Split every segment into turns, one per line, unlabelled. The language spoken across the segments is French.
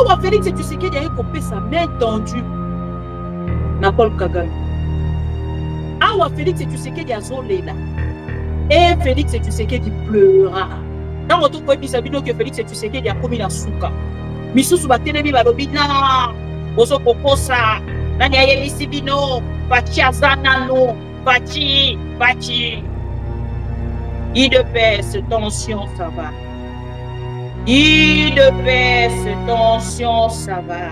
Awa Félix Tshisekedi a coupé sa main tendue. Na Paul Kagame. Awa Félix Tshisekedi a zolela. Et Félix Tshisekedi pleura. Dans votre premier sabino que Félix Tshisekedi a commis la souka. Misusu batelemi balobi na bozo kokosa nani ayebisi bino bachi azanano bachi. IDPS tension ça va. IDPS tension ça va.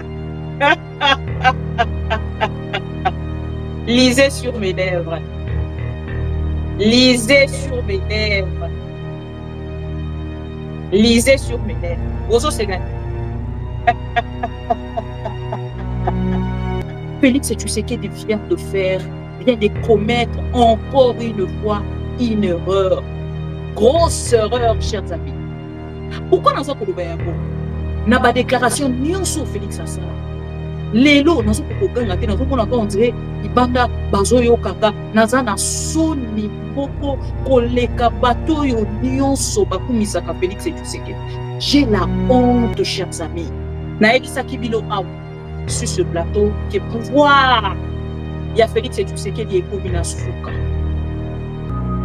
Lisez sur mes lèvres. Lisez sur mes lèvres. Lisez sur mes lèvres. Bozo c'est gagné. Félix Tshisekedi vient de faire, vient de commettre encore une fois une erreur. Grosse erreur, chers amis. Pourquoi nous avons fait na ba déclaration nyonso Félix Asala. Lelo nous avons fait nous avons on dirait ibanda bazoyo kaka naza na soni boko koleka bato yo nyonso bakumisa ka Félix Tshisekedi. J'ai la honte, chers amis. Naebisa kibilo aw sur ce plateau que pouvoir il y a Félix Tshisekedi et Komina Souka.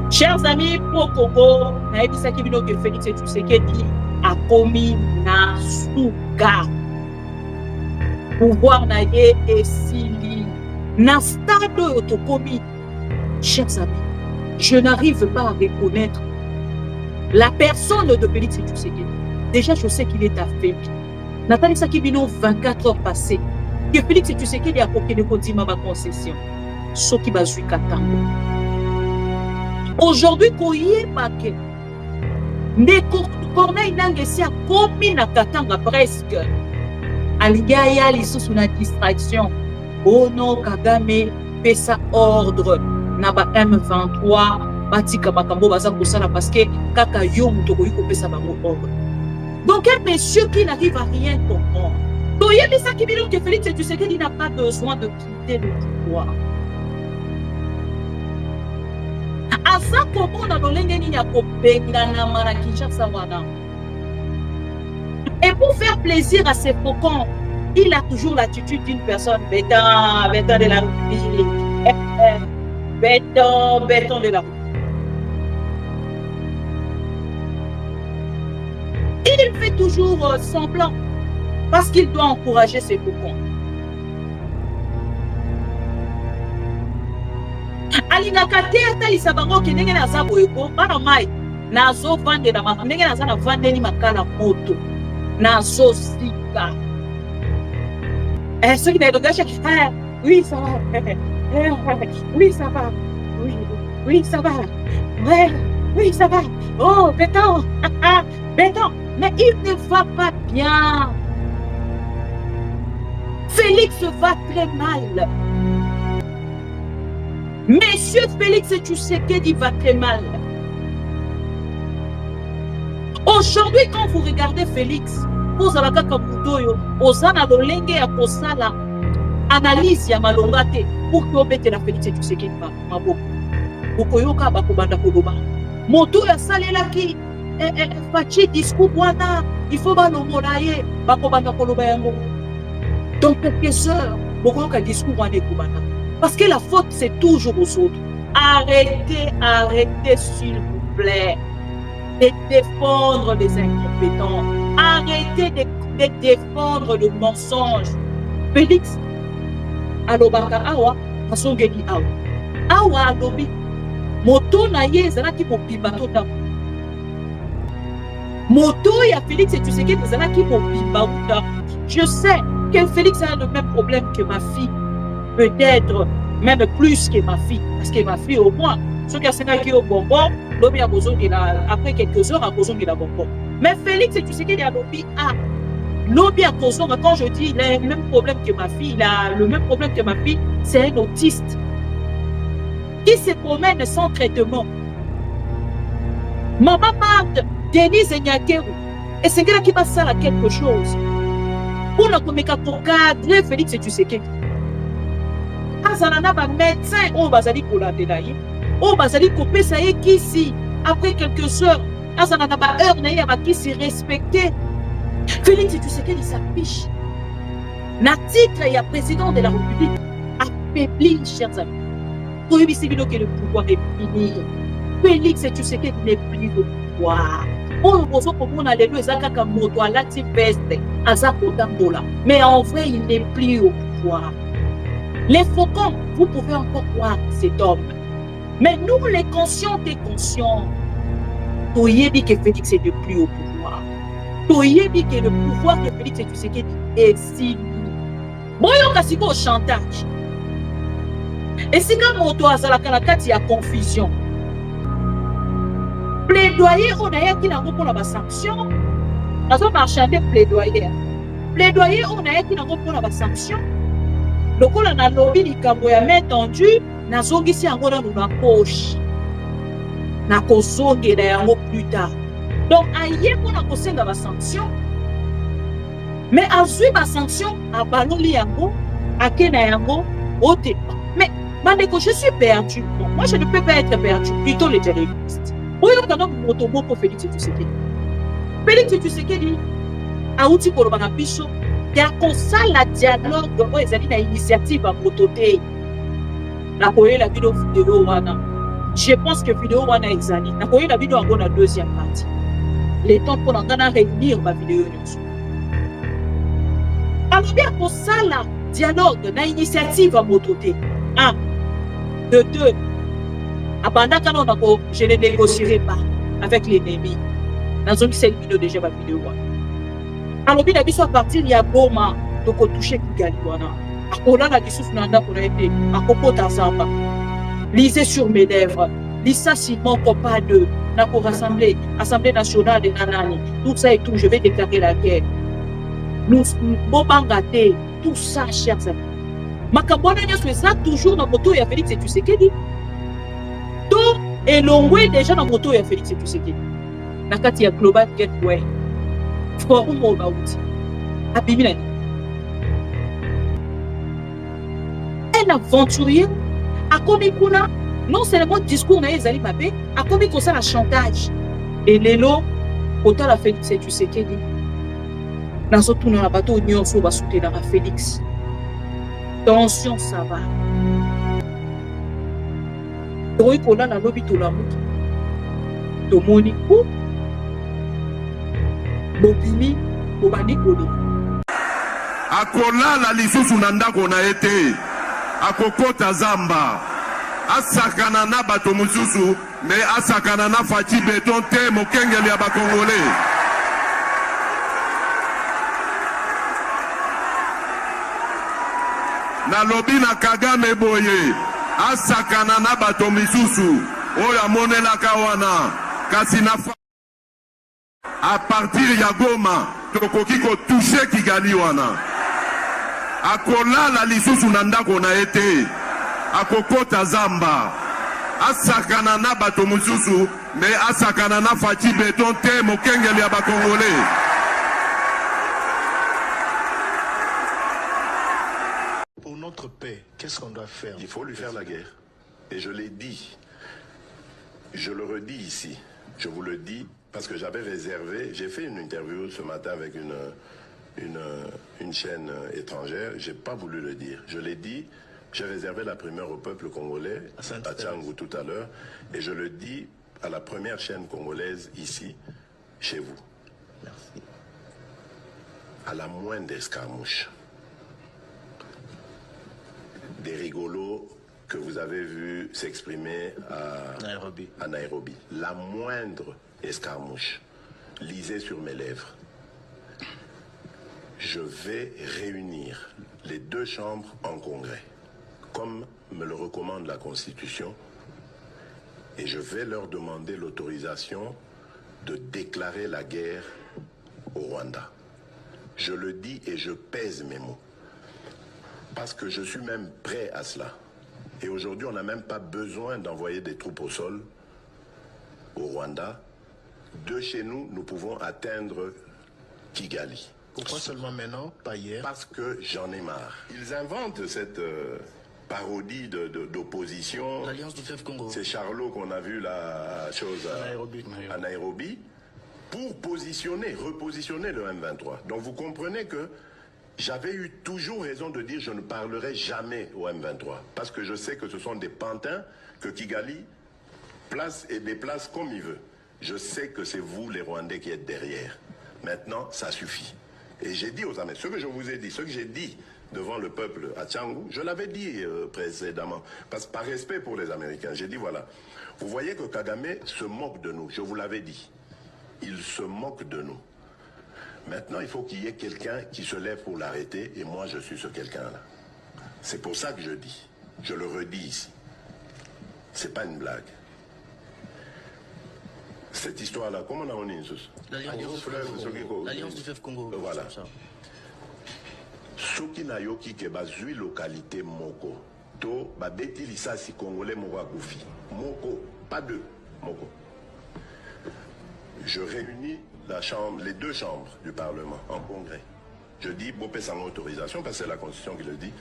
Chers amis, pour Congo, naebisa kibilo que Félix Tshisekedi a commis na Souka. Pouvoir naie et sili na stade autocomi. Chers amis, je n'arrive pas à reconnaître la personne de Félix Tshisekedi. Déjà, je sais qu'il est affaibli. Nathalie Sakibino, 24 heures passées, que Félix Tshisekedi a coqué de Kodima ma concession. Soki Bazui Katango. Aujourd'hui, Koye Make, ne Corneille Nangesi a commis na Katanga presque. Aligaya, les sous la distraction. Oh non, Kagame, fait sa ordre. Naba M23, Batika Makambo Baza Kosala parce que Kaka Yom Tokoyi Kopé sa ordre. Donc, un monsieur qui n'arrive à rien comprendre. Donc, il y a des gens qui disent que Félix Tshisekedi n'a pas besoin de quitter le pouvoir. À ça, comment on a donné et pour faire plaisir à ses faucons, il a toujours l'attitude d'une personne béton de la République. Béton de la République. Il fait toujours semblant parce qu'il doit encourager ses copons. Alinakate atalisa bango ke ndenge na zabo eko bana mai nazo vande na ndenge na zana vande ni makala moto nazo sika. Ce qui n'est donc oui ça va. Oui ça va. Oui ça va. Ouais, oui ça va. Oh béton. Béton. Mais il ne va pas bien. Félix va très mal. Monsieur Félix Tshisekedi va très mal. Aujourd'hui, quand vous regardez Félix, vous allez la analyse ya malongate pour que vous mettez la Félix Tshisekedi mabo. Okoyoka bakobanda koloba. Moto ya salelaki fachi discours wana il faut balongola ye bakobanda koloba yango. Donc quelques heures bokoyoka discours wana ekobanda. Parce que la faute, c'est toujours aux autres. Arrêtez, s'il vous plaît, de défendre les incompétents. Arrêtez de défendre le mensonge. Félix, alobaka awa, asongeli awa. Awa alobi, moto na ye ezalaki mobimba tota. Moto ya Félix et tu sais qu'il ezalaki mobimba tota. Je sais que Félix a le même problème que ma fille. Peut-être même plus que ma fille, parce que ma fille au moins, ceux qui ont qui au bonbon, l'homme a besoin de la, après quelques heures, a besoin de la bonbon. Mais Félix, tu sais qu'il y a l'objet A. L'objet a besoin, quand je dis, il a le même problème que ma fille, il a le même problème que ma fille, c'est un autiste qui se promène sans traitement. Maman Marthe, Denise Nyakeru, et c'est quelqu'un qui passe ça à quelque chose. Pour ne pas cadrer Félix, tu sais qu'il Azanana ba médecin o bazali kolandela ye o bazali kopesa ye kisi après quelques heures Azanana ba heure na ye ba kisi respecté. Félix tu sais qu'il s'affiche Na titre, il y a président de la République affaibli, chers amis. Pour éviter que le pouvoir est fini. Félix Tshisekedi n'est plus au pouvoir. Mais en vrai, il n'est plus au pouvoir. Les faucons, vous pouvez encore voir cet homme. Mais nous, les conscients et conscients, Toyebi que Félix n'est plus au pouvoir. Toyebi que le pouvoir de Félix Tshisekedi est fini. Boyo kasiko au chantage. Et si quand moto azalaka na kati ya confusion, plaidoyer on a yaki nango pour la sanction. Nazo marchander plaidoyer. Plaidoyer on a yaki nango pour la sanction. Lokola na lobby likambo ya main tendue, nazongisi yango na na poche. Na kozongela yango plus tard. Donc aye pour na kosenga ba sanction. Mais azui ba sanction abaloli yango, akena yango ote. Mais Mandeko, je suis perdu. Bon, moi, je ne peux pas être perdu. Plutôt les terroristes. Oui, on a un mot pour Félix Tshisekedi. Félix Tshisekedi a outil pour le Banapicho. Il y a comme ça la dialogue. Ils ont une initiative à mototer. La vidéo wana. Je pense que vidéo wana exani. La vidéo en la deuxième partie. Les temps pour en réunir ma vidéo. Alors bien pour ça la dialogue, une initiative à mototer. Un. De deux, je ne négocierai pas avec l'ennemi. Dans une seule vidéo déjà ma vidéo. Alors bien la soit partir il y a Goma donc toucher Kigali wana. Akola la dissouf nanda pour aider à Coco Tazamba. Lisez sur mes lèvres. Lisa Simon Copa de Nako Assemblée nationale de Nanani. Tout ça et tout, je vais déclarer la guerre. Nous bombarder tout ça, chers amis. Makabwana nyoso eza toujours na moto ya Félix Tshisekedi. To elongwe déjà na moto ya Félix Tshisekedi. Na kati ya Global Gateway. Forum Obauti. Abimina. Un aventurier a commis kuna non seulement discours na ezali mabe, a commis comme ça la chantage. Et lelo kota la Félix Tshisekedi. Na sotu na bateau nyonso ba soutenir na Félix. Attention, ça va. Oui, qu'on a dans l'hôpital la moto. Tomoni ou Bobini, Bobani Koli.
Akola la lisusu nanda kona été. Akokota zamba. Asakana na bato mususu, mais asakana na fachi beton te mokengeli ya ba Congolais. Na lobi na Kagame boye asakana na bato misusu oya monela kawana kasi na a partir ya Goma tokoki ko toucher Kigali wana akola la lisusu na ndako na ete akokota zamba asakana na bato misusu mais asakana na fachi beton te mokengeli ya ba Congolais.
Notre paix, qu'est-ce qu'on doit faire?
Il faut lui faire la guerre. Et je l'ai dit, je le redis ici, je vous le dis, parce que j'avais réservé, j'ai fait une interview ce matin avec une chaîne étrangère, j'ai pas voulu le dire. Je l'ai dit, j'ai réservé la primeur au peuple congolais, à Tchangou tout à l'heure, et je le dis à la première chaîne congolaise ici, chez vous.
Merci.
À la moindre escarmouche. Des rigolos que vous avez vus s'exprimer à Nairobi. La moindre escarmouche, lisez sur mes lèvres. Je vais réunir les deux chambres en congrès, comme me le recommande la Constitution, et je vais leur demander l'autorisation de déclarer la guerre au Rwanda. Je le dis et je pèse mes mots. Parce que je suis même prêt à cela. Et aujourd'hui, on n'a même pas besoin d'envoyer des troupes au sol au Rwanda. De chez nous, nous pouvons atteindre Kigali.
Pourquoi seulement maintenant, pas hier?
Parce que j'en ai marre. Ils inventent cette parodie d'opposition.
L'Alliance du Fleuve Congo.
C'est Charlot qu'on a vu la chose à Nairobi pour positionner, repositionner le M23. Donc vous comprenez que J'avais eu toujours raison de dire je ne parlerai jamais au M23 parce que je sais que ce sont des pantins que Kigali place et déplace comme il veut. Je sais que c'est vous les Rwandais qui êtes derrière. Maintenant, ça suffit. Et j'ai dit aux Américains, ce que je vous ai dit, ce que j'ai dit devant le peuple à Tchangou, je l'avais dit précédemment, parce que par respect pour les Américains, j'ai dit voilà, vous voyez que Kagame se moque de nous, je vous l'avais dit. Il se moque de nous. Maintenant, il faut qu'il y ait quelqu'un qui se lève pour l'arrêter, et moi, je suis ce quelqu'un-là. C'est pour ça que je dis, je le redis ici. C'est pas une blague. Cette histoire-là, comment on a dit
l'Alliance du fleuve Congo.
Voilà. Soki na yoki ke bazui localité moko, to babeti lisasi congolais moko akufi. Moko, pas deux, moko. Je réunis la chambre, les deux chambres du Parlement en congrès. Je dis, Bopé sans autorisation, parce que c'est la Constitution qui le dit,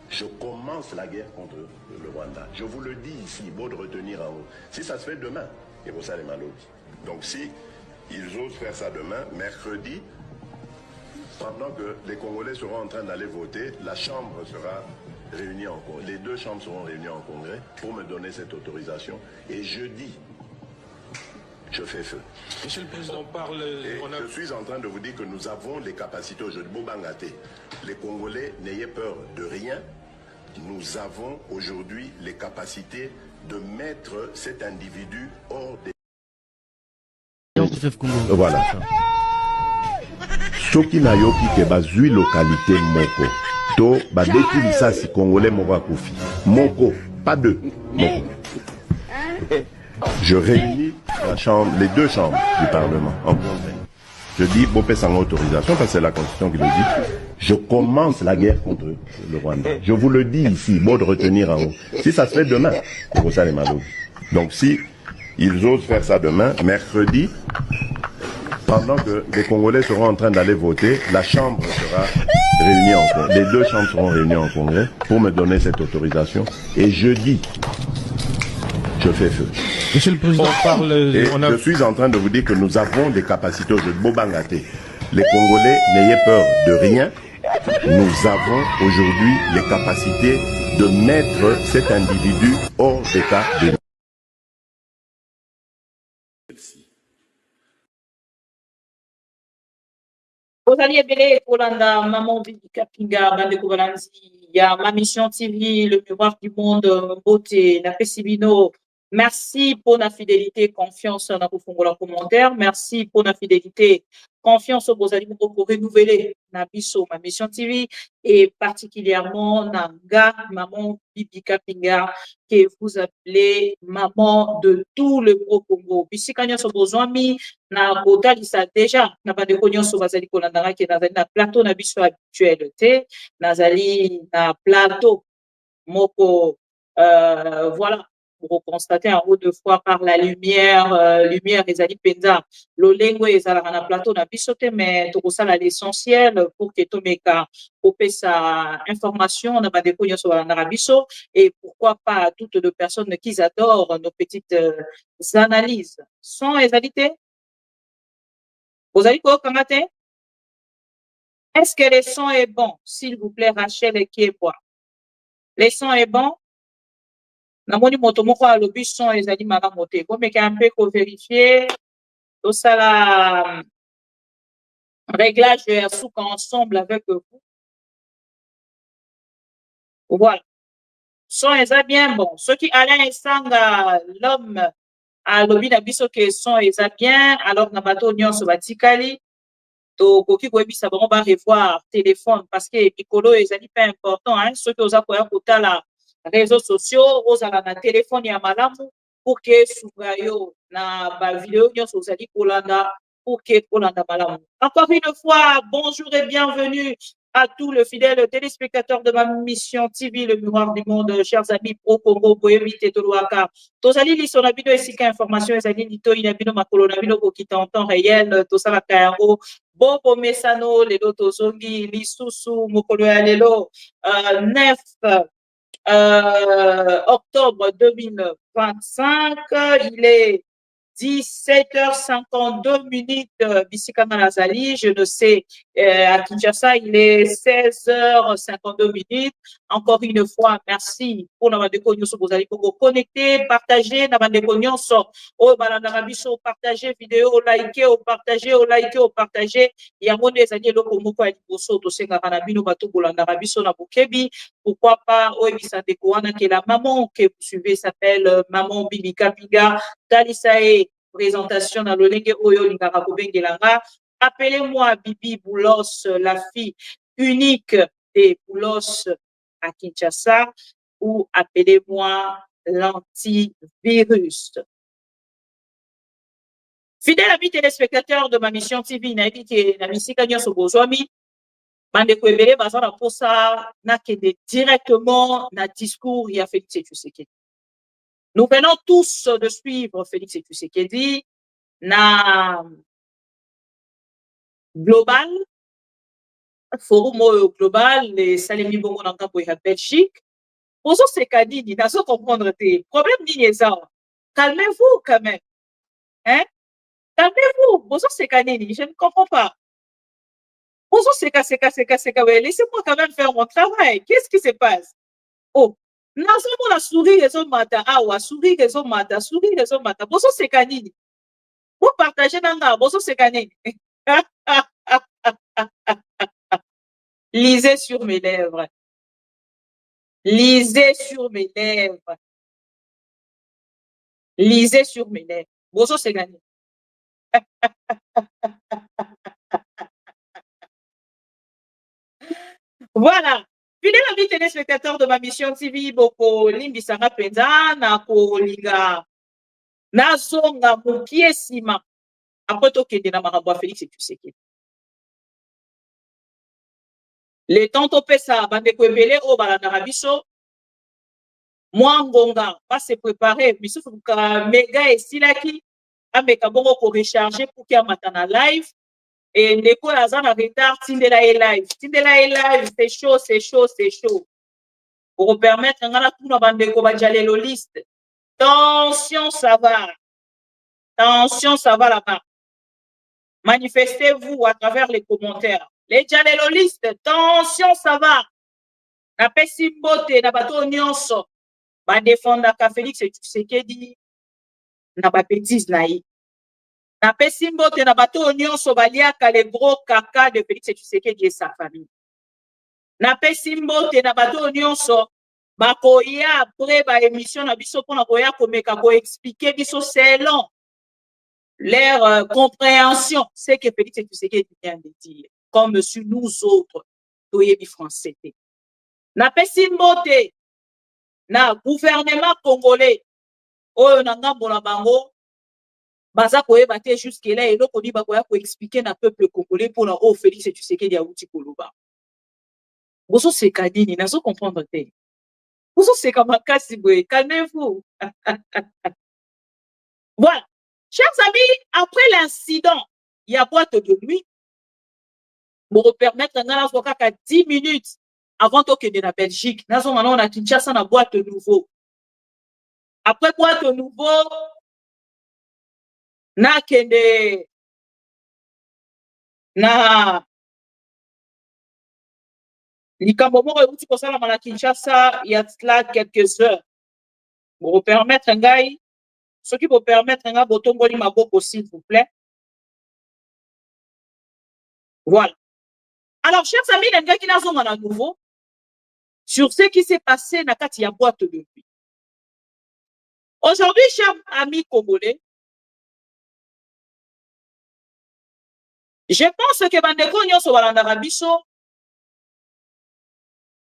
je commence la guerre contre le Rwanda. Je vous le dis ici, beau de retenir en haut. Si ça se fait demain, et vous savez mal. Donc si ils osent faire ça demain, mercredi, pendant que les Congolais seront en train d'aller voter, la Chambre sera réunie en congrès. Les deux chambres seront réunies en congrès pour me donner cette autorisation. Et jeudi, je fais feu.
Monsieur le Président, on parle...
Je suis en train de vous dire que nous avons les capacités aujourd'hui. Bobangate, les Congolais, n'ayez peur de rien. Nous avons aujourd'hui les capacités de mettre cet individu hors des... Voilà. Soki na yoki ke bazui localité moko. To babeti lisasi congolais moko akufi. Moko, pas deux. Moko. Je réunis la chambre, les deux chambres du Parlement en congrès. Je dis, Bopé sans autorisation, parce que c'est la Constitution qui le dit, je commence la guerre contre le Rwanda. Je vous le dis ici, bon de retenir en haut. Si ça se fait demain, c'est pour ça les malades. Donc si ils osent faire ça demain, mercredi, pendant que les Congolais seront en train d'aller voter, la Chambre sera réunie en congrès. Les deux chambres seront réunies en congrès pour me donner cette autorisation. Et jeudi, je fais feu.
Monsieur le Président, on parle...
Je suis en train de vous dire que nous avons des capacités de Bobangate. Les Congolais, n'ayez peur de rien. Nous avons aujourd'hui les capacités de mettre cet individu hors d'état de...
Ozali ebele kolanda maman Vivi Kapinga bandeko balanzi ya ma mission TV le miroir du monde beauté na pesibino. Merci pour la fidélité, confiance dans vos commentaires. Merci pour la fidélité, confiance au Bozali pour renouveler na biso ma mission TV et particulièrement Nanga maman Bibi Kapinga que vous appelez maman de tout le Congo. Bisikanya so bozwami na kotalisa déjà na bandeko nyonso bazali kolandanga ke nazali na plateau na biso habituel te nazali na plateau moko voilà pour constater en haut de fois par la lumière lumière ezali penza lolengo ezala na plateau na biso te mais tokosala l'essentiel pour que tomeka kopesa information na bandeko nyonso balandaka biso et pourquoi pas toutes les personnes qui adorent nos petites analyses sont ezali te. Vous allez quoi, Kamate? Est-ce que le son est bon? S'il vous plaît, Rachel et Kiebois. Le son est bon? Namoni motomoko à l'obus son et zali malamote. Comme un peu qu'on vérifie, tout ça la réglage sous ensemble avec vous. Voilà. Son est bien bon. Ceux qui allaient sanga l'homme à l'obus d'abisso que son est bien, alors nabato nyon se batikali. Donc, on va revoir téléphone parce que Piccolo est pas important. Hein? Ceux qui ont les réseaux sociaux, ils ont un téléphone et malamu pour que Sougayo na ba vidéo pour que Polanda malamu. Encore une fois, bonjour et bienvenue à tous les fidèles téléspectateurs de ma mission TV, le miroir du monde, chers amis pro Congo, Boyebi, Tetoloaka. Tozali li son abino esika information, ezali lito inabino makolo nabino kokita en temps réel, tosala kayango, Bobo Mesano, lelo tozongi, lisusu, mokolo ya lelo, 9 octobre 2025, il est 17h52 minutes, Bissika Manazali, je ne sais, à Kinshasa, il est 16h52 minutes. Encore une fois, merci pour Nabandeko Nyonso, vous allez vous connecter, partager, Nabandeko Nyonso, oh, Balandarabiso, partager vidéo, liker, au partager, Yango des années, loko moko ya liboso, tosenga kanabino, bato Bolandarabiso, Nabukebi, pourquoi pas, oh, Ebisandeko wana, que la maman que vous suivez s'appelle Maman Bibika Piga, Dalisae, présentation dans le Lenge Oyo Lingara Kobengelanga. Appelez-moi Bibi Boulos, la fille unique des Boulos à Kinshasa, ou appelez-moi l'antivirus. Fidèle amis téléspectateurs de ma mission TV, Naïki Namisika Nyoso Bozwami, Bande Kwebele Bazana Posa, Nakede directement na discours ya Félix Tshisekedi. Nous venons tous de suivre Félix Tshisekedi na global, forum global, les salimi bongo na kampo ya Belgique. Ozo sekadini, nazo comprendre te. Problème nini ezao. Calmez-vous quand même. Hein? Calmez-vous. Ozo sekadini, je ne comprends pas. Ozo seka. Laissez-moi quand même faire mon travail. Qu'est-ce qui se passe? Oh. Nazo la souris les mata. Awa, souris les mata. Ozo sekadini. Vous partagez nanga, ozo sekadini. Lisez sur mes lèvres. Lisez sur mes lèvres. Lisez sur mes lèvres. Bozo c'est gagné. Voilà. Fidèle amis téléspectateurs de ma mission TV, Boko Limbisanga Penda, Nako Liga, Nazonga Mukie Sima. Après tout, que de Namarabwa Félix et tu sais qui. Les tantos pesa, bande kwebele, o balanarabiso. Moi, Ngonga, va se préparer. Mais sauf que méga et silaki, ameka bongo pour recharger pour qu'il y ait matana live. Et Neko Lazan a retard, Tindela est live. Tindela est live, c'est chaud. Pour permettre, on a tout dans Bandeko Badjalelo liste. Tension, ça va là-bas. Manifestez-vous à travers les commentaires. Les Jalelo liste, tension, ça va. Na Pesimbote, na Bato Nyonso. Ba défendre ka Félix et Tshisekedi na ba bêtise naï. Na Pesimbote na Bato Nyonso baliaka les gros caca de Félix et Tshisekedi et sa famille. Na Pesimbote na Bato Nyonso bakoya après ba émission na biso pona koya komeka ko expliquer biso selon leur compréhension c'est que Félix et Tshisekedi vient de dire comme sur nous autres toyebi français. Na Pesimbote na gouvernement congolais oyo na ngambo na bango baza koyeba te jusque là eloko ni bakoya ko expliquer na peuple congolais pona o Félix et Tshisekedi auti koloba boso seka nini nazo comprendre te boso seka makasi boye calmez-vous. Voilà chers amis, après l'incident il y a boîte de nuit pour permettre ngana soka ka 10 minutes avant de la Belgique, nous avons na Kinshasa na boîte nouveau. Après boîte nouveau, na kende na likambo moko euti kosala na Kinshasa il y a là quelques heures. Pour permettre ngai, ce qui peut permettre ngai botongoli maboko s'il vous plaît. Voilà. Alors chers amis, les gars qui nous à nouveau sur ce qui s'est passé na kati ya boîte de nuit. Aujourd'hui, chers amis congolais, je pense que bandeko nyonso balandaka biso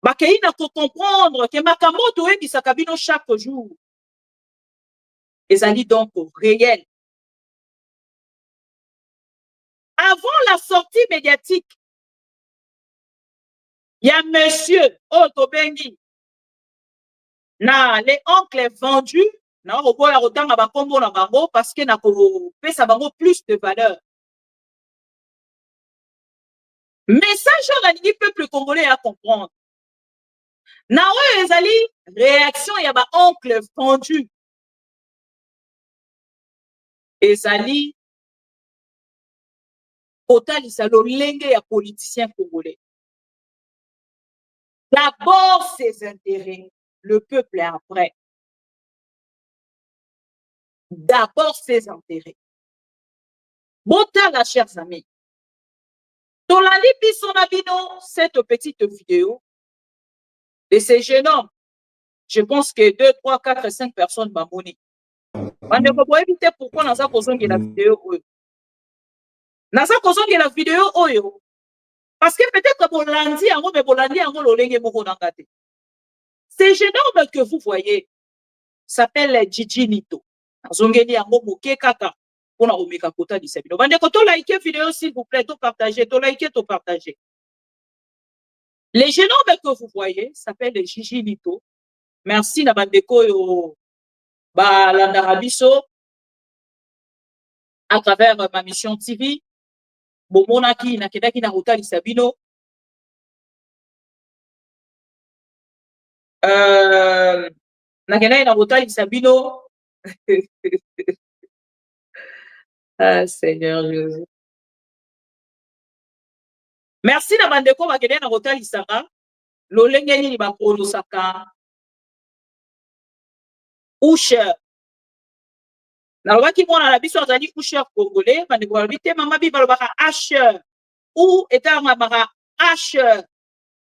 bakei na ko comprendre que makambo toyebisaka bino chaque jour ezali donc réel. Avant la sortie médiatique, il y a monsieur Otobengi na les oncles vendus na okoya kotanga bakombo na bango parce que na ko pesa bango plus de valeur. Message à la peuple congolais à comprendre. Na oyo ezali réaction ya ba oncle vendu. ezali kotalisa lolenge ya politicien congolais. D'abord ses intérêts, le peuple après. D'abord ses intérêts. Botala, chers amis. Tolali Bisonabino, cette petite vidéo de ces jeunes hommes. Je pense que 2, 3, 4, 5 personnes m'ont moni. Vous pouvez éviter pourquoi nous avons besoin de la vidéo. Nous avons besoin de la vidéo. Parce que peut-être que Bolandi, mais Bolandi, ces jeunes hommes que vous voyez s'appellent Gigi Nito. Zongeli yango moke kaka pour na omeka kota di sabino. Bande ko to like vidéo s'il vous plaît, to partager, to like, to partager. Les jeunes hommes que vous voyez s'appellent Gigi Nito. Merci na bandeko yo ba landarabiso à travers ma mission TV. Bomonaki na kedaki na kota di sabino. Na kedaki na kota di sabino. Ah, Seigneur Jésus. Merci na bandeko bakende na kota di saka. Lolenge ni ba kono saka. Usher. Nalobaki mwana na biso azali usher congolais, bandeko balobi te mama bi balobaka Asher. Ou étant mabaka Asher.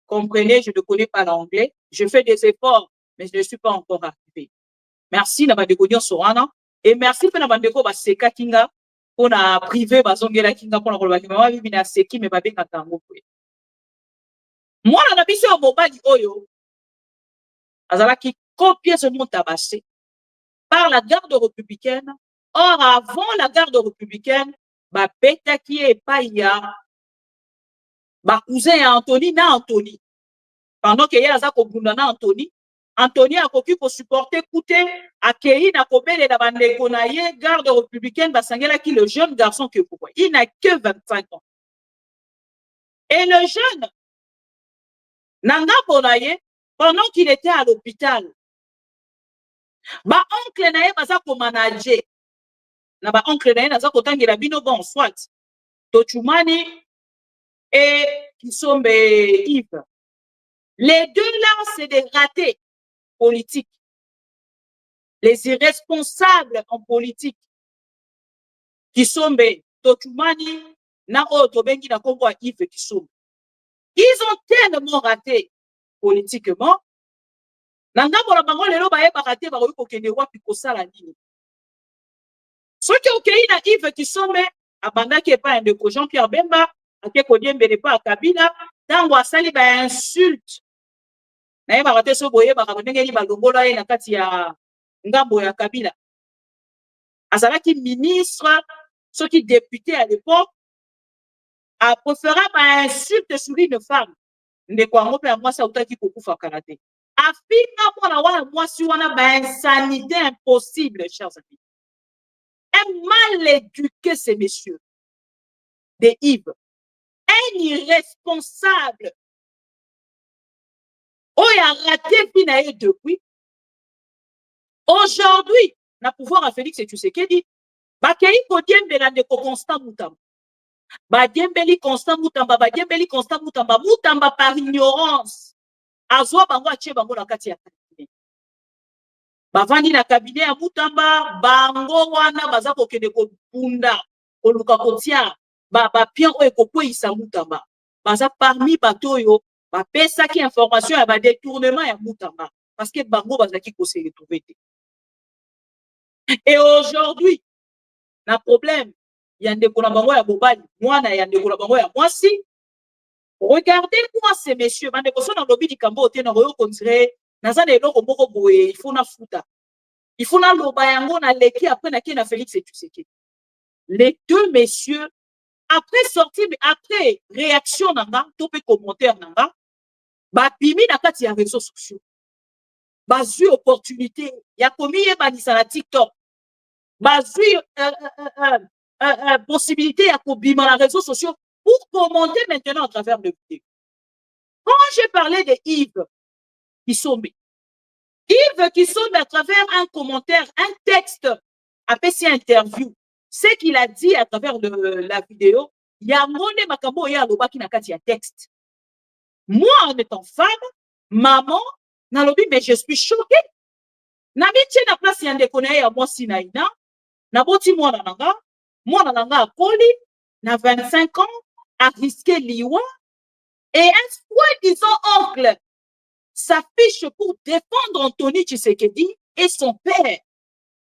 Comprenez, je ne connais pas l'anglais. Je fais des efforts, mais je ne suis pas encore arrivé. Merci na bandeko nyonso wana. Et merci pe na bandeko ba seka kinga pour na privé bazongela kinga pour na kolobaki mama bibi na seki me babe katango kwe. Mwana na biso mobali oyo azalaki copier ce monde tabassé par la garde républicaine. Or, avant la garde républicaine, ba betaki e paya ba cousin ya Anthony na Anthony. Pendant que yaza ko bunda na Anthony, Anthony a koki ko supporter coûter akei na kobele na bandeko na ye garde républicaine basangela ki le jeune garçon que vous voyez. Il n'a que 25 ans. Et le jeune Nanga Bonaye, pendant qu'il était à l'hôpital, ba oncle na ye baza ko manager. Na ba oncle na ye naza ko tangela bino bon soit Tochumani et Kisombe Yves. Les deux là, c'est des ratés politiques. Les irresponsables en politique. Kisombe Tochumani na Otobengi na Kongo Yves Kisombe. Ils ont tellement raté politiquement. Nanga bola bango lelo ba yeba raté ba ko kende wapi ko sala nini. Soki okei na Yves Kisombe abandaki pa ndeko Jean-Pierre Bemba ake ko diembele pa Kabila tango asali ba insulte. Na yeba raté so boye ba ka ndenge ni ba longola ye na kati ya ngambo ya Kabila. Azalaki ministre, soki député à l'époque a préféré ba insulte sur une femme. Ndeko ango pe moi ça utaki kokufa karaté. Afina mwana wana mwasi wana ba insanité impossible, chers amis. Un mal éduqué, ces messieurs de Yves. Un irresponsable. Oh, il a raté Pinaye depuis. Aujourd'hui, na pouvoir à Félix et Tshisekedi, Bakei Kodiembela de Constant Moutamba. Badiembeli Constant Moutamba, Badiembeli Constant Moutamba, Moutamba par ignorance. Azwa bango ache bango na kati ya cabinet. Bavandi na cabinet ya Moutamba, bango wana baza kokende ko bunda, koluka kotia, ba pion oyo kokweyisa Moutamba. Baza parmi bato yo, ba pesaki information ya ba détournement ya Moutamba parce que bango bazaki ko se retrouver. Et aujourd'hui, na problème, ya ndeko na bango ya bobali, mwana ya ndeko na bango ya mwasi. Regardez-moi ces messieurs, bandeko so na lobi likambo te na royo kontre, nazana eloko moko boye, il faut na futa. Il faut na loba yango na leki après na kena Félix et Tshisekedi. Les deux messieurs, après sortie, après réaction nanga, topé commentaire nanga, ba bimi na kati ya réseaux sociaux. Ba zui opportunité, ya komi ye banisa na TikTok. Ba zui possibilité ya kobima na réseaux sociaux pour commenter maintenant à travers le vidéo. Quand j'ai parlé de Yves Kisombe, Yves Kisombe à travers un commentaire, un texte, après cette interview, ce qu'il a dit à travers la vidéo, il y a un makambo ya lobaki na kati ya texte. Moi, en étant femme, maman, nalobi, mais je suis choquée. Nabi tche na place ya ndekone ya mwasi na ina, naboti mwana nanga akoli, na 25 ans, a risqué liwa, et un soi-disant oncle s'affiche pour défendre Anthony Tshisekedi et son père.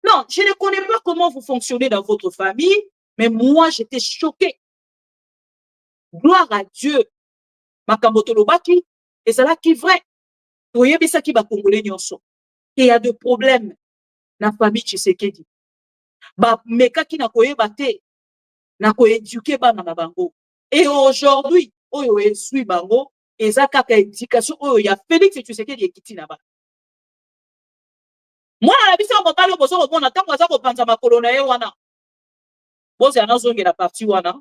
Non, je ne connais pas comment vous fonctionnez dans votre famille, mais moi, j'étais choquée. Gloire à Dieu. Makambo tolobaki, et c'est là qui est vrai. Toyebisa ki ba Congolais nyonso. Il y a des problèmes dans la famille Tshisekedi. Ba meka ki na koyeba te, na koéduquer bana na bango. Et aujourd'hui, oyo esui bango, eza kaka éducation oyo ya Félix Tshisekedi ekiti na ba. Mwana na biso mobali bozo komona tango aza kopanza makolo na ye wana. Bozo anazonge la partie wana.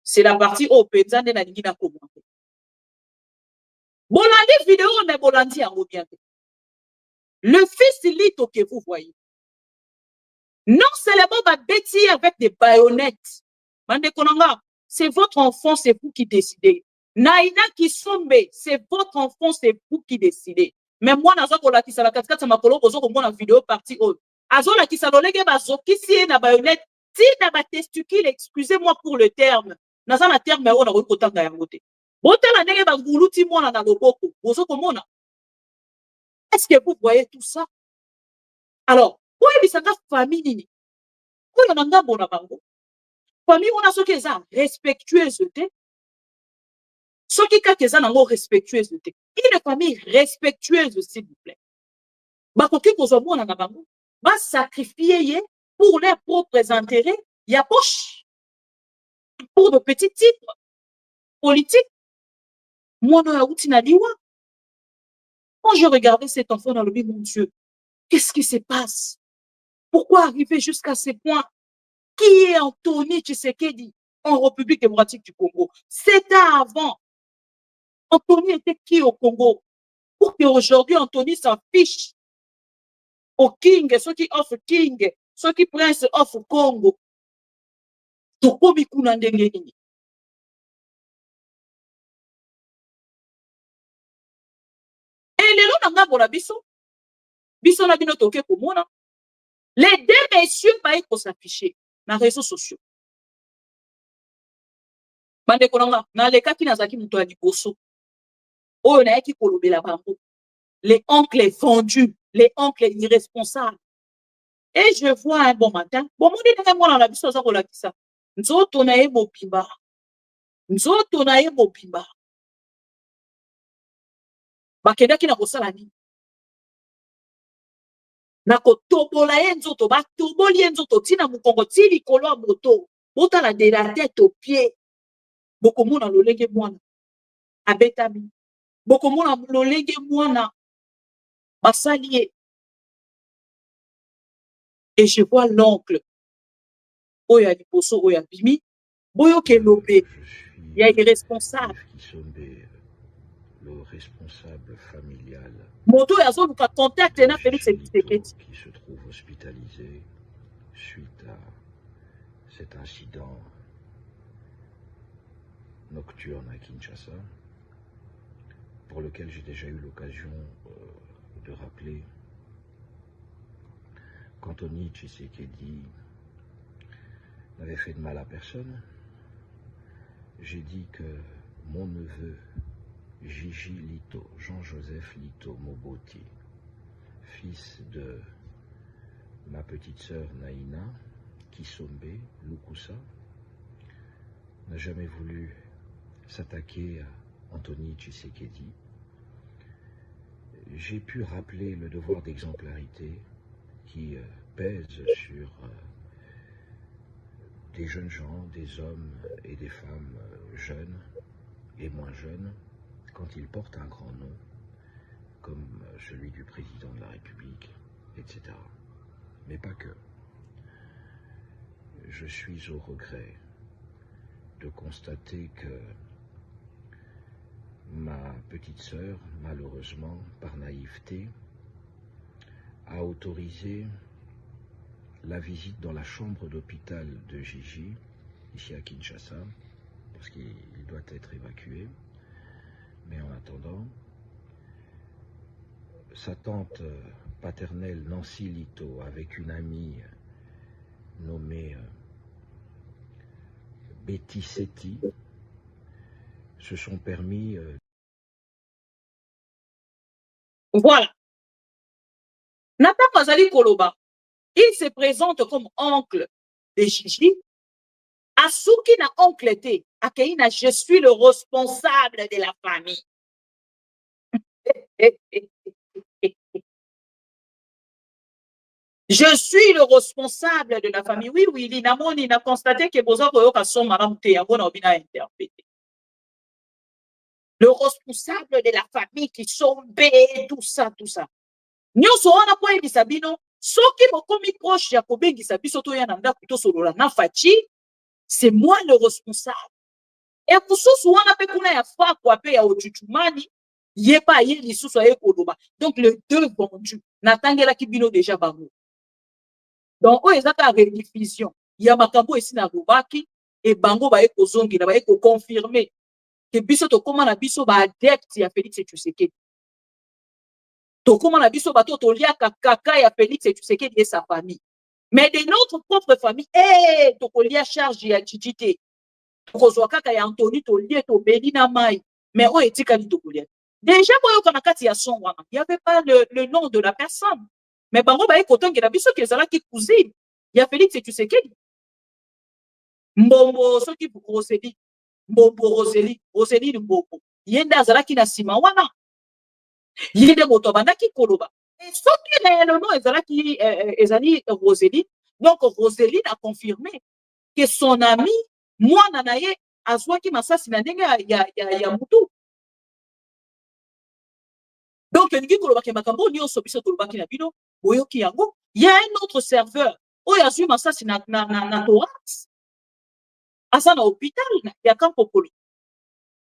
C'est la partie au penza nde na lingi na komona. Bolandi vidéo mais bolandi yango bien. Le fils Lito que vous voyez. Non seulement va bêtir avec des baïonnettes. Mande konanga, c'est votre enfant, c'est vous qui décidez. Naïna qui sombe, c'est votre enfant, c'est vous qui décidez. Mais moi, nazo ko la ki sala katkata makolo bozo ko mona vidéo partie haute. Azo la ki sala lege bazo ki si na baïonnette, ti na ba testicule, excusez-moi pour le terme. Naza na terme on a ko kotanga yango te. Botala ndenge ba nguluti mona na loboko, bozo ko mona. Est-ce que vous voyez tout ça? Alors, où est la famille nini? Où est la bona bango? Famille on a ce que ça respectueuse te. Ce qui est ça nango respectueuse te. Une famille respectueuse s'il vous plaît. Ba koki kozo mona na bango. Va sacrifier pour leurs propres intérêts, ya poche. Pour de petits titres politiques. Moi na uti na liwa. Quand je regardais cet enfant dans le but, mon Dieu, qu'est-ce qui se passe? Pourquoi arriver jusqu'à ce point? Qui est Anthony Tshisekedi en République démocratique du Congo? C'était avant. Anthony était qui au Congo? Pour qu'aujourd'hui, Anthony s'affiche au King, ceux qui offrent King, ceux qui prince offrent Congo. Tokomi kuna ndenge nini? lelo nanga bona biso na bino toke komona les deux messieurs bayi ko s'afficher na réseaux sociaux. Bande konanga na lekaki nazaki muto ya liboso oyo na yaki kolobela bango les oncles vendus, les oncles irresponsables. Et je vois un bon matin, bon moni ndenge mwana na biso aza kolakisa nzoto na ye mobimba, nzoto na ye mobimba. Bakendaki na kosala nini? Na kotobola ye nzoto, batoboli ye nzoto tina mokongo ti likolo ya moto, botala de la tête aux pieds. Bokomona lolenge mwana abetami, bokomona lolenge mwana basali ye. Et je vois l'oncle oyo liboso oyo bimi boyo ke lobé il y a irresponsable
le responsable familial
moto ya zo luka contact na Félix Tshisekedi
qui se trouve hospitalisé suite à cet incident nocturne à Kinshasa, pour lequel j'ai déjà eu l'occasion de rappeler qu'Anthony Tshisekedi n'avait fait de mal à personne. J'ai dit que mon neveu Gigi Lito, Jean-Joseph Lito Moboti, fils de ma petite sœur Naïna Kisombe Lukusa, n'a jamais voulu s'attaquer à Anthony Tshisekedi. J'ai pu rappeler le devoir d'exemplarité qui pèse sur des jeunes gens, des hommes et des femmes jeunes et moins jeunes, quand ils portent un grand nom, comme celui du président de la République, etc. Mais pas que. Je suis au regret de constater que ma petite sœur, malheureusement, par naïveté, a autorisé la visite dans la chambre d'hôpital de Gigi, ici à Kinshasa, parce qu'il doit être évacué. Mais en attendant, sa tante paternelle Nancy Lito, avec une amie nommée Betty Setti, se sont permis...
Voilà. Nathan Mazali Koloba, il se présente comme oncle de Gigi. Asuki na oncle te, Akeina, je suis le responsable de la famille. Je suis le responsable de la famille. Oui, oui, il a constaté que Bozo Koyoka son maram te, Yabona Obina a interprété. Le responsable de la famille qui sont bé, tout ça, tout ça. Nyoso wana kwa ebisa bino, soki mokomi proche ya kobengisa biso to ya nanda kuto solola na fachi, c'est moi le responsable. Et kususu wana pe kuna ya fa kwa pe ya ochuchumani, yepa ye lisusu ya koloba. Donc les deux vendus, natangela ki bino déjà bango. Donc o ezaka rediffusion, ya makambo esi na robaki et bango ba eko zongi na ba eko confirmer que biso to koma na biso ba adepte ya Félix Tshisekedi. Tokoma na biso bato toliaka kaka ya Félix Tshisekedi et sa famille. Mais de notre propre famille, tokolia charge ya Tchitite. Tokozwa kaka ya Anthony tolie to Belina Mai. Mais on etika li tokolia. Déjà boyo kana kati ya son wana, il y avait pas le nom de la personne. Mais bango ba ekotongi na biso kezala ki cousine ya Félix Tshisekedi. Mbombo soki Roseli. Mbombo Roseli, Roseli Mbombo. Yenda azalaki na sima wana. Yende moto bandaki koloba. Et soki réellement ezali Rosélie, donc Rosélie a confirmé que son ami, moi nanaye, azwaki masasi na ndenge ya mutu. Donc ngi koloba ke makambo nyonso biso kolobaki na bino, boyoki yango, il y a un autre serveur, oyo azwi masasi na thorax. Asa na hôpital ya Kampokolo.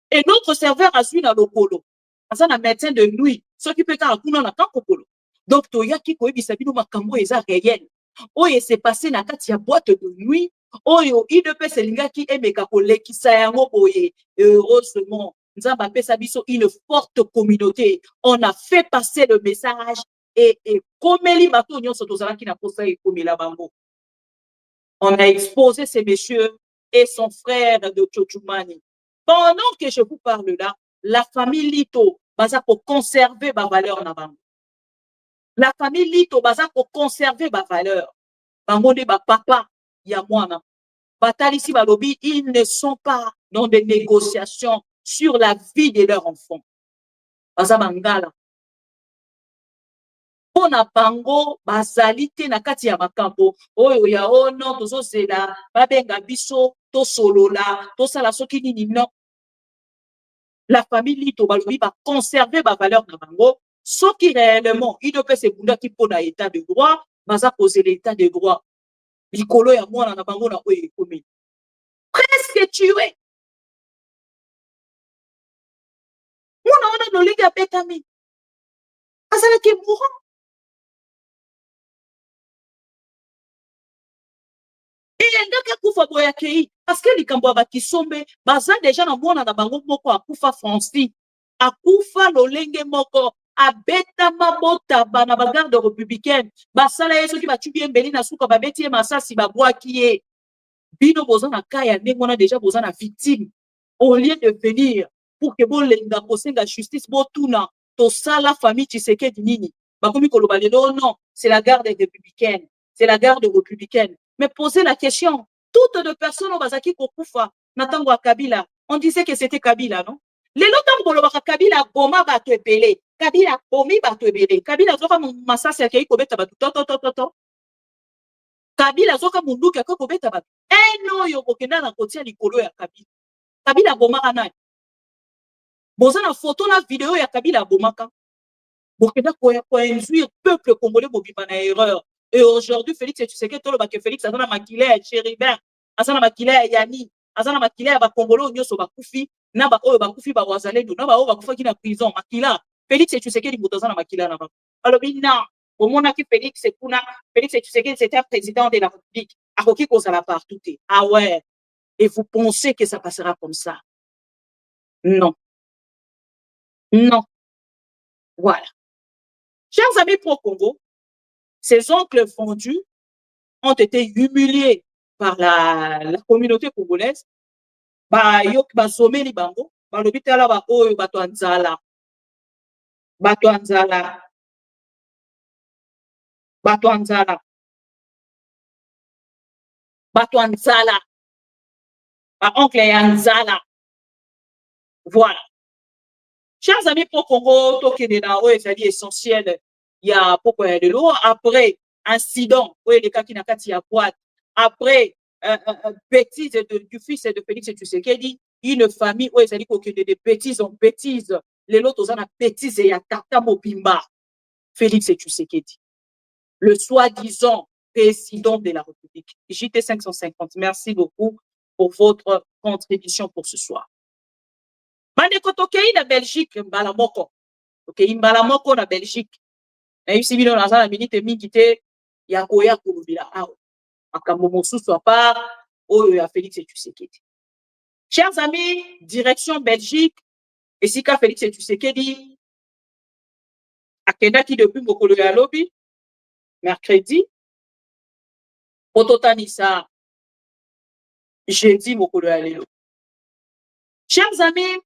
Et notre serveur azwi na lokolo. Asa na médecin de nuit, ceux qui peut ka kuna na Kampokolo. Donc toyaki koyebisa bino makambo eza réel. Oyo s'est passé na kati ya boîte de nuit, oyo IDP selingaki emeka kolekisa yango boye. Heureusement, Nzamba pesa biso une forte communauté. On a fait passer le message et komeli bato nyonso tozalaki na posa e komela bango. On a exposé ces messieurs et son frère de Tchotchoumani. Pendant que je vous parle là, la famille Lito baza pour conserver ma valeur na bango. La famille Lito baza pour conserver ma valeur. Bango de ba papa ya mwana. Batalisi balobi, ils ne sont pas dans des négociations sur la vie de leur enfant. Baza bangala. Pona bango bazalite na kati ya makambo oyo ya ono tozozela babenga biso to solola to sala soki nini non. La famille Lito balobi va conserver ma valeur na bango soki réellement il ne peut se bunda ki pona état de droit baza poser l'état de droit likolo ya mwana na bango na oyo ekomi presque tué mwana wana nolinga betami azalaki mourant. Parce que les Kambouaba qui sont baza déjà na mwana na bango moko akufa Francis akufa lolenge moko abeta mabota bana bagarde républicaine basala yeso ki batubi mbeli na suka babeti masasi babwaki ye bino boza na kaya ndengona déjà boza na victime au lieu de venir pour que bon lenga kosenga justice botuna to sala famille Tshisekedi nini bakomi koloba lelo non c'est la garde républicaine c'est la garde républicaine. Mais poser la question, toutes les personnes au Bazaki Kokufa, Natango Kabila, on disait que c'était Kabila, non? Les lots Kabila Goma Bato Ebele, Kabila Bomi Bato Ebele, Kabila Zoka Massasi Akei Kobeta Batu, toto. Kabila Zoka Mundu Kako Kobeta Batu. Eh non, Yokokenda na kotia likolo ya Kabila. Kabila Goma Kanai. Boza na photo na vidéo ya Kabila Bomaka. Bokenda ko induire peuple congolais bobiba na erreur. Et aujourd'hui, Félix Tshisekedi, que Félix a makila Chéribin, a makila Yani, a makila Congolo, Nyoso Bakufi, Naba O Bakufi, Bawazalendo, Naba O Bakufa qui na prison, makila. Félix Tshisekedi, Moutazana makila. Alors, non, Au moment qui Félix Tshisekedi, c'était un président de la République. Akoki kozala partout. Ah ouais. Et vous pensez que ça passera comme ça? Non. Non. Voilà. Chers amis pro-Congo, ces oncles vendus ont été humiliés par la communauté congolaise. Ba yok ba someli bango, ba lobitala ba oyo bato anzala. Bato anzala. Bato anzala. Bato anzala. Ba oncle anzala. Voilà. Chers amis pro-Congo, Tokenena, c'est essentiel. Il y a pourquoi de l'eau. Après incident, les cas qui n'a qu'à y boîte. Après bêtise du fils de Félix Tshisekedi, une famille où il s'agit de bêtises en bêtises. Les autres ont la bêtise et Tata Mobimba. Félix Tshisekedi, le soi-disant président de la République. JT 550. Merci beaucoup pour votre contribution pour ce soir. Bandeko tokei na Belgique mbala moko. Tokei mbala moko na Belgique. Na yusi bino na zana minute mingi te ya koya kolobila awa. Makambo mosusu a part oyo ya Félix Tshisekedi. Chers amis, direction Belgique, esika Félix Tshisekedi akendaki depuis mokolo ya lobi mercredi ototanisa jeudi mokolo ya lelo. Chers amis,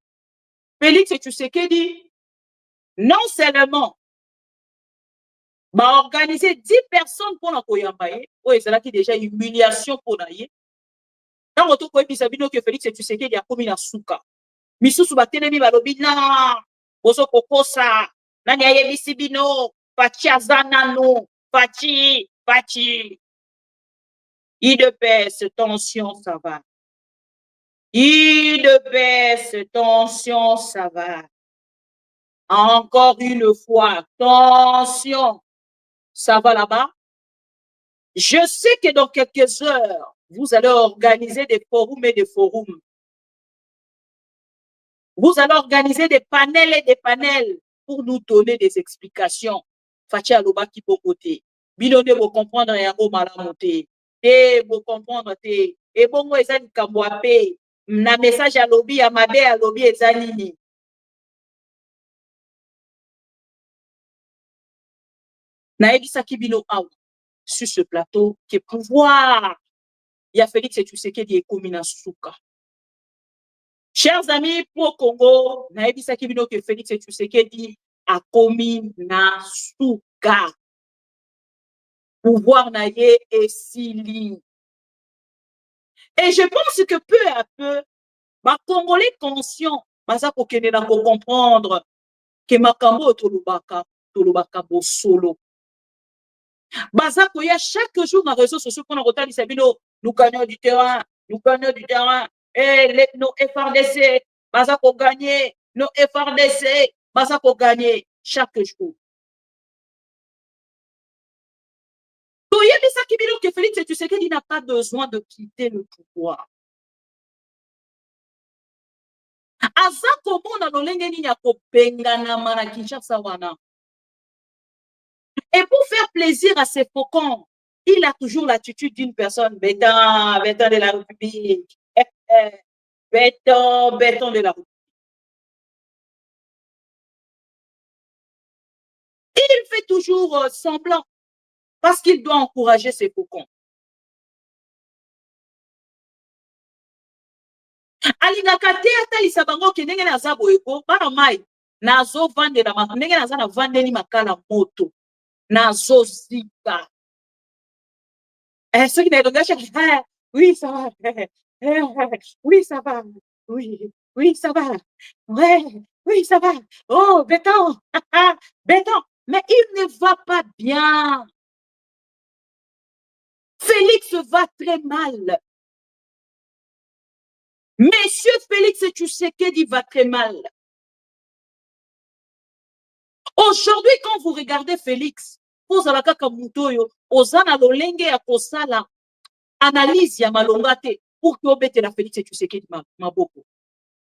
Félix Tshisekedi, non seulement m'a organisé 10 personnes pour la Koyambaye, où il y a déjà une humiliation pour naïe. Dans votre coin, il s'agit que Félix Tshisekedi a commis la souka. Misusu batelemi balobi na bozo kokosa nani ayebisi bino pachi azanano pachi. IDPS, tension, ça va. IDPS, tension, ça va. Encore une fois, tension, ça va là-bas. Je sais que dans quelques heures, vous allez organiser des forums et des forums. Vous allez organiser des panels et des panels pour nous donner des explications. Fachi aloba ki bokote. Bilone vous comprendre yango malamote. Te vous comprendre te. Et bongo ezali kamboape. Na message alobi ya mabe alobi ezali. Na ebisaki bino awa sur ce plateau que pouvoir il y a Félix Tshisekedi ekomi na suka. Chers amis pour Congo, na ebisaki bino que Félix Tshisekedi a commis na suka. Pouvoir na ye esili. Et je pense que peu à peu, ma Congolais conscient, baza kokende na ko comprendre que makambo tolobaka bo solo. Baza koya chaque jour dans les réseaux sociaux pour nous retarder ces vidéos. Nous gagnons du terrain, et nos FRDC, baza ko gagner, nos FRDC, baza ko gagner chaque jour. Que Félix Tshisekedi n'a pas besoin de quitter le pouvoir. Aza komona lolenge nini ya kopengana mana Kinshasa wana. Et pour faire plaisir à ses faucons, il a toujours l'attitude d'une personne béton de la République. Béton de la République. Il fait toujours semblant parce qu'il doit encourager ses faucons. Alingaka te atalisa bango ke ndenge naza boyeko bana mai nazo vandela ndenge naza na vandeli makala moto nazo zika ce qui n'est donc oui ça va oui ça va oui ça va ouais oui ça va oh béton béton mais il ne va pas bien. Félix va très mal. Monsieur Félix Tshisekedi va très mal. Aujourd'hui, quand vous regardez Félix, vous avez kakamutoyo, ozana lolenge ya kosala analyse ya malongate pour que obete la Félix Tshisekedi maboko.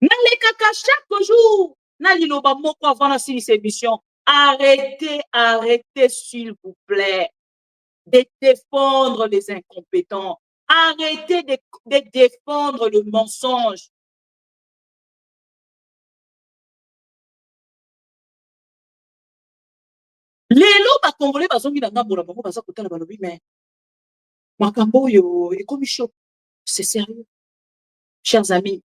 Nalekaka chaque jour, na liloba moko avant la série émission, Arrêtez, arrêtez, s'il vous plaît, de défendre les incompétents. Arrêtez de défendre le mensonge. Lelo bakongolais bazongi na ngambo na bango baza kotala balobi mais makambo oyo ekomi chaud. C'est sérieux. Chers amis,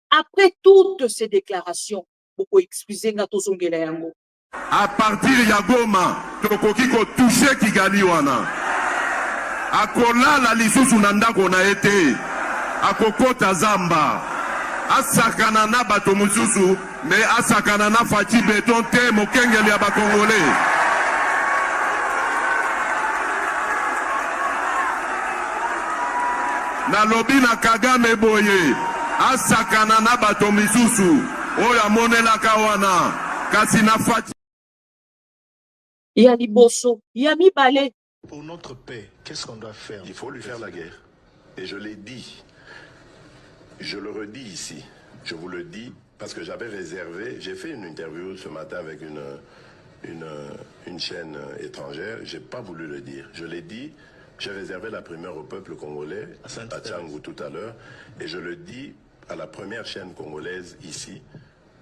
après toutes ces déclarations, beaucoup excusez nga tozongela yango.
À partir ya Goma, tokoki ko toucher Kigali wana. Akolala lisusu na ndako na ete. Akokota zamba. Asakana na bato mususu, mais asakana na fachi beton te mokengeli ya bakongolais. Na lobi na Kagame boye, asakana na bato misusu, oya monelaka wana, kasi na fati.
Ya liboso, ya mibale.
Pour notre paix, qu'est-ce qu'on doit faire?
Il faut lui faire la guerre. Et je l'ai dit, je le redis ici, je vous le dis, parce que j'avais réservé, j'ai fait une interview ce matin avec une chaîne étrangère, j'ai pas voulu le dire, je l'ai dit. J'ai réservé la primeur au peuple congolais, à Tchangou tout à l'heure, et je le dis à la première chaîne congolaise ici,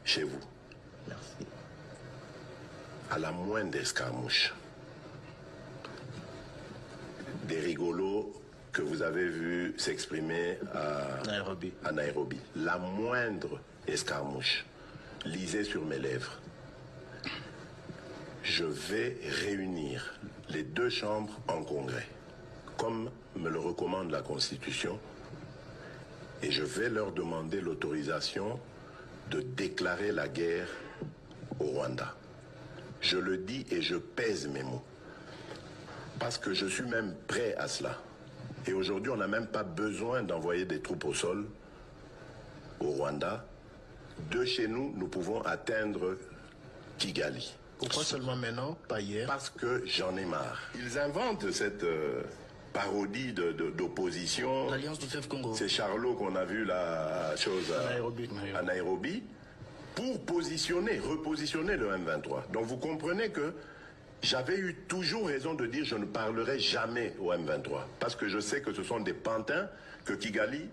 chez vous.
Merci.
À la moindre escarmouche, des rigolos que vous avez vus s'exprimer à Nairobi, la moindre escarmouche, lisez sur mes lèvres. Je vais réunir les deux chambres en congrès, comme me le recommande la Constitution, et je vais leur demander l'autorisation de déclarer la guerre au Rwanda. Je le dis et je pèse mes mots, parce que je suis même prêt à cela. Et aujourd'hui, on n'a même pas besoin d'envoyer des troupes au sol au Rwanda. De chez nous, nous pouvons atteindre Kigali.
Pourquoi seulement maintenant, pas hier?
Parce que j'en ai marre. Ils inventent cette parodie d'opposition.
L'Alliance du fleuve Congo.
C'est Charlot qu'on a vu la chose à Nairobi pour repositionner le M23. Donc vous comprenez que j'avais eu toujours raison de dire je ne parlerai jamais au M23. Parce que je sais que ce sont des pantins que Kigali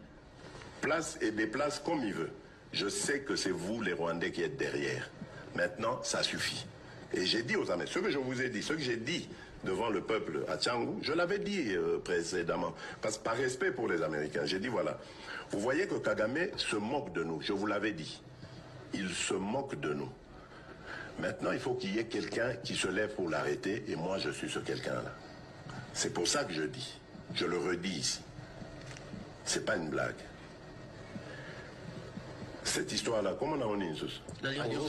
place et déplace comme il veut. Je sais que c'est vous les Rwandais qui êtes derrière. Maintenant, ça suffit. Et j'ai dit aux Américains, ce que je vous ai dit, ce que j'ai dit devant le peuple à Tchangou, je l'avais dit précédemment, parce que par respect pour les Américains, j'ai dit voilà, vous voyez que Kagame se moque de nous, je vous l'avais dit, il se moque de nous. Maintenant, il faut qu'il y ait quelqu'un qui se lève pour l'arrêter, et moi je suis ce quelqu'un-là. C'est pour ça que je dis, je le redis ici, c'est pas une blague. Cette histoire-là, comment on a dit
l'Alliance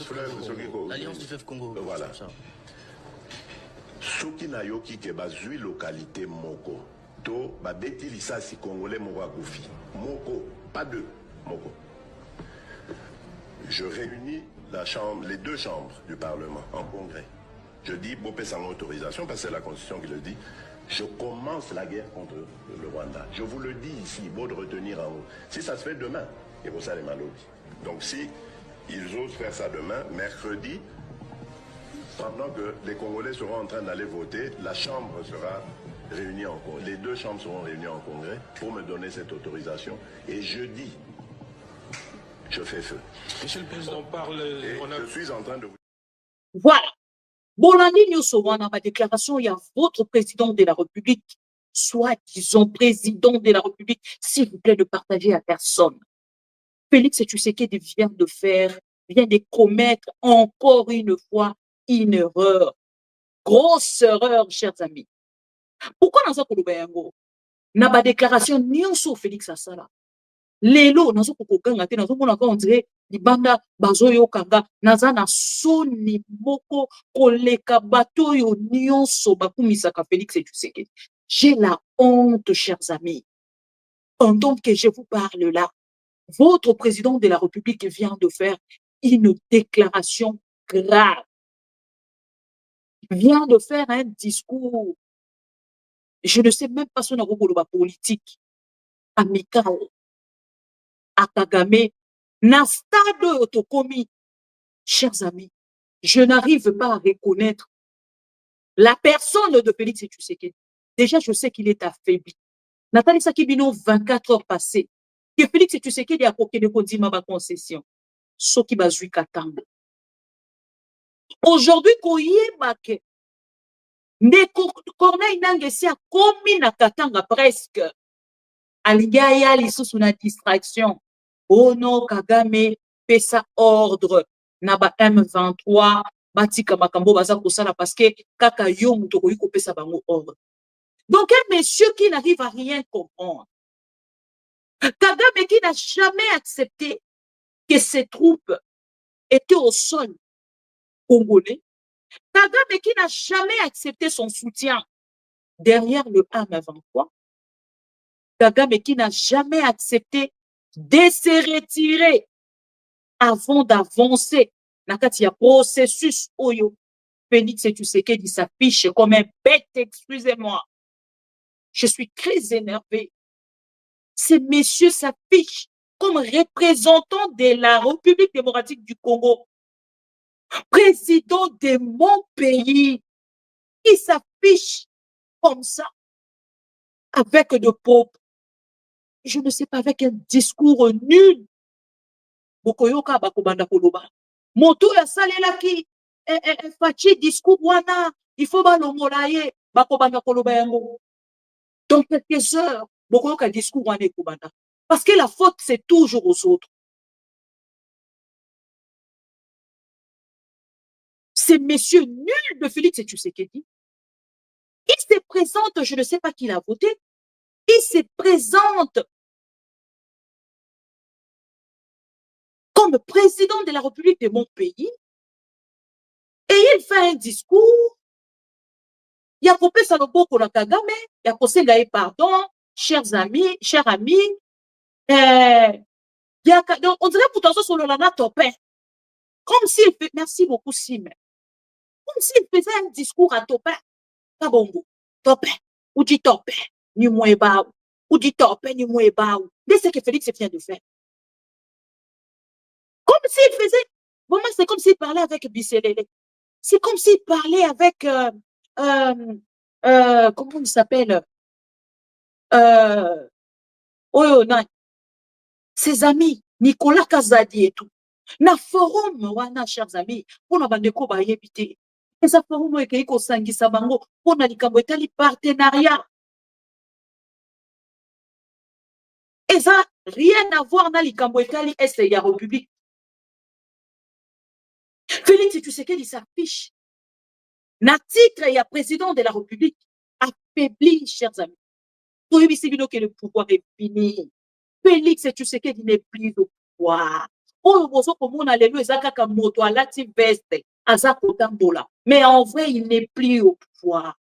du fleuve Congo.
Voilà. Soki na yoki ke bazui localité moko to babeti lisasi congolais moko akufi moko, pas deux, moko. Je réunis les deux chambres du Parlement en congrès. Je dis Bopé sans autorisation parce que c'est la Constitution qui le dit. Je commence la guerre contre le Rwanda. Je vous le dis ici, beau de retenir en haut. Si ça se fait demain, et vous savez malheureusement. Donc si ils osent faire ça demain, mercredi, pendant que les Congolais seront en train d'aller voter, la Chambre sera réunie en congrès. Les deux chambres seront réunies en congrès pour me donner cette autorisation. Et jeudi, je fais feu.
Monsieur le Président, on parle...
Et je suis en train de vous...
Voilà. Bolandi nyonso wana ma déclaration, il y a votre président de la République, soit disons président de la République, s'il vous plaît, ne partagez à personne. Félix Tshisekedi vient de commettre encore une fois une erreur. Grosse erreur, chers amis. Pourquoi dans ce yango na ba déclaration nyonso Félix asala lelo nazo kokanga te nazo mona on dirait libanda bazoyo kanga naza na soni moko koleka bato yo nyonso bakumisaka Félix Tshisekedi. J'ai la honte, chers amis. Pendant que je vous parle là, votre président de la République vient de faire une déclaration grave. Il vient de faire un discours. Je ne sais même pas si on a beaucoup de politique amical à Kagame. Na stade otokomi, chers amis, je n'arrive pas à reconnaître la personne de Félix Tshisekedi. Déjà, je sais qu'il est affaibli. Nathalie Sakibino, 24 heures passées, que Félix Tshisekedi a coqué de Kodima ma concession. Soki bazui katanga. Aujourd'hui, Koyebake, ne Corneille Nangessi a commis na katanga presque. Aligaya lisusu na distraction. Oh non, Kagame, pesa ordre. Naba M23, batika makambo baza kosala parce que kaka yo muto koyiko pesa bango ordre. Donc, un monsieur qui n'arrive à rien comprendre. Kagame qui n'a jamais accepté que ses troupes étaient au sol congolais. Kagame qui n'a jamais accepté son soutien derrière le M23. Kagame qui n'a jamais accepté de se retirer avant d'avancer. Nakati ya processus oyo. Félix Tshisekedi s'affiche comme un bête, excusez-moi. Je suis très énervé. Ces messieurs s'affichent comme représentants de la République démocratique du Congo. Président de mon pays. Qui s'affiche comme ça. Avec de pop. Je ne sais pas, avec un discours nul. Bokoyoka bakobanda koloba. Moto ya salelaki. Fachi discours wana. Il faut balongolaye. Bakobanda koloba yango. Dans quelques heures. Bokoyoka discours wana ekobanda. Parce que la faute, c'est toujours aux autres. Ces messieurs nuls de Félix Tshisekedi, il se présente, je ne sais pas qui l'a voté, il se présente comme président de la République de mon pays et il fait un discours. Il y a coupé sa loboko na Kagame, il y a posé gaé pardon, chers amis, donc on dirait pourtant sur le lana topé. Comme s'il fait, merci beaucoup Sim, comme s'il faisait un discours à topé. Kabongo, topé, ou dit topé, ni moueba, ou dit topé, ni moueba. Dès ce que Félix vient de faire. Comme s'il faisait, vraiment c'est comme s'il parlait avec Bisselele. C'est comme s'il parlait avec, comment il s'appelle, oh, non, ses amis, Nicolas Kazadi et tout. Na forum, wana, chers amis, pour na bandeko ba yebite. Et ça forum ekei ko sangisa bango pour na likambo etali partenariat. Et ça rien à voir na likambo etali est ya République. Félix Tshisekedi s'affiche. Na titre ya président de la République affaibli, chers amis. Pour éviter que le pouvoir est fini. Félix Tshisekedi n'est plus au pouvoir. Mais en vrai, il n'est plus au pouvoir.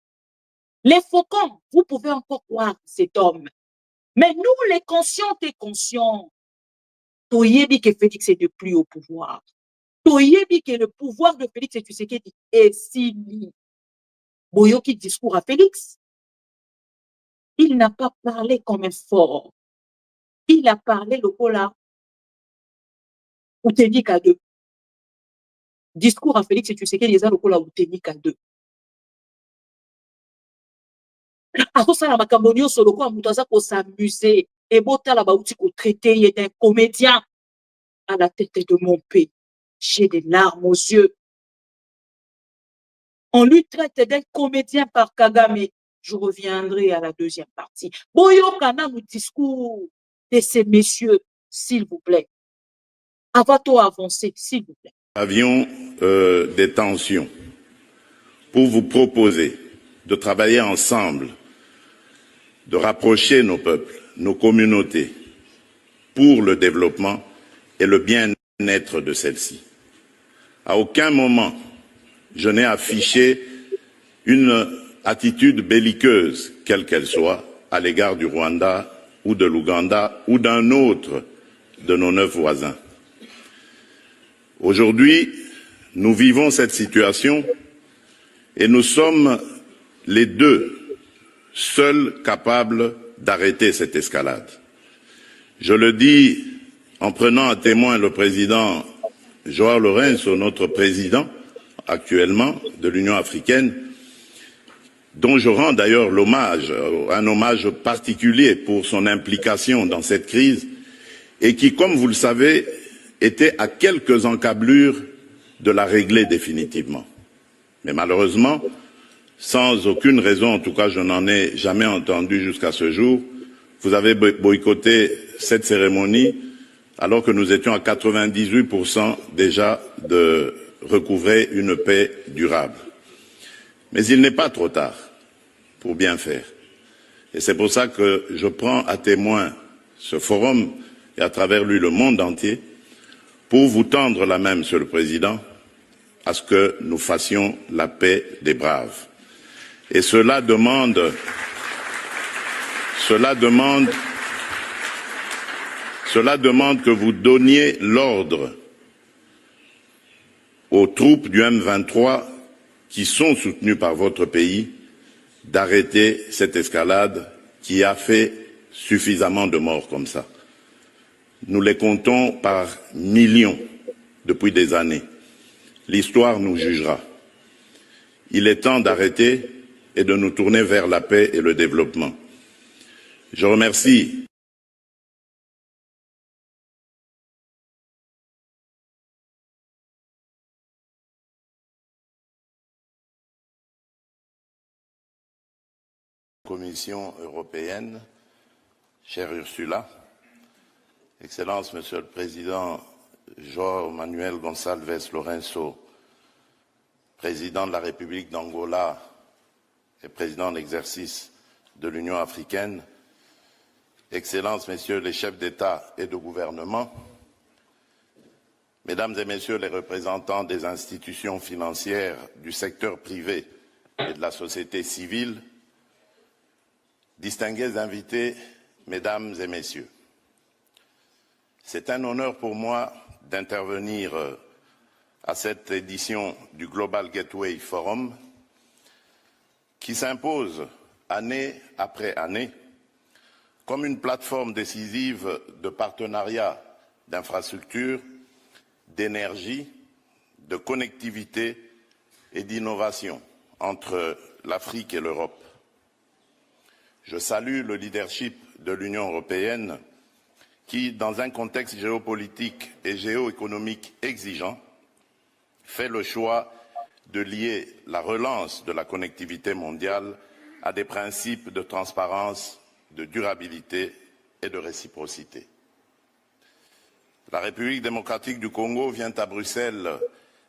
Les faucons, vous pouvez encore croire cet homme. Mais nous, les conscients et conscients, Toyebi que Félix n'est plus au pouvoir. Toyebi que le pouvoir de Félix Tshisekedi est fini. Boyoki discours à Félix. Il n'a pas parlé comme un fort. Il a parlé le cola. Ou technique à deux. Discours à Félix Tshisekedi, les a le cola ou technique à deux. Après ça, la macambonio sur le coup, on pour s'amuser. Et bota la baouti pour traiter, il est un comédien à la tête de mon pays. J'ai des larmes aux yeux. On lui traite d'un comédien par Kagame. Je reviendrai à la deuxième partie. Boyo kana nous discours de ces messieurs, s'il vous plaît. Avant-on avancer, s'il vous plaît.
Avions des tensions pour vous proposer de travailler ensemble, de rapprocher nos peuples, nos communautés, pour le développement et le bien-être de celles-ci. À aucun moment, je n'ai affiché une attitude belliqueuse, quelle qu'elle soit, à l'égard du Rwanda ou de l'Ouganda ou d'un autre de nos 9 voisins. Aujourd'hui, nous vivons cette situation et nous sommes les deux seuls capables d'arrêter cette escalade. Je le dis en prenant à témoin le président Joao Lourenço, notre président,
actuellement de l'Union africaine, dont je rends d'ailleurs l'hommage, un hommage particulier pour son implication dans cette crise, et qui, comme vous le savez, était à quelques encablures de la régler définitivement. Mais malheureusement, sans aucune raison, en tout cas je n'en ai jamais entendu jusqu'à ce jour, vous avez boycotté cette cérémonie alors que nous étions à 98% déjà de recouvrer une paix durable. Mais il n'est pas trop tard pour bien faire. Et c'est pour ça que je prends à témoin ce forum et à travers lui le monde entier pour vous tendre la main, Monsieur le Président, à ce que nous fassions la paix des braves. Et cela demande que vous donniez l'ordre aux troupes du M23 qui sont soutenues par votre pays d'arrêter cette escalade qui a fait suffisamment de morts comme ça. Nous les comptons par millions depuis des années. L'histoire nous jugera. Il est temps d'arrêter et de nous tourner vers la paix et le développement. Je remercie la Commission européenne, chère Ursula, Excellence, Monsieur le Président João Manuel Gonçalves Lourenço, Président de la République d'Angola et Président en exercice de l'Union africaine, Excellences, Messieurs les chefs d'État et de gouvernement, Mesdames et Messieurs les représentants des institutions financières, du secteur privé et de la société civile, distingués invités, Mesdames et Messieurs, c'est un honneur pour moi d'intervenir à cette édition du Global Gateway Forum qui s'impose année après année comme une plateforme décisive de partenariat d'infrastructures, d'énergie, de connectivité et d'innovation entre l'Afrique et l'Europe. Je salue le leadership de l'Union européenne qui, dans un contexte géopolitique et géoéconomique exigeant, fait le choix de lier la relance de la connectivité mondiale à des principes de transparence, de durabilité et de réciprocité. La République démocratique du Congo vient à Bruxelles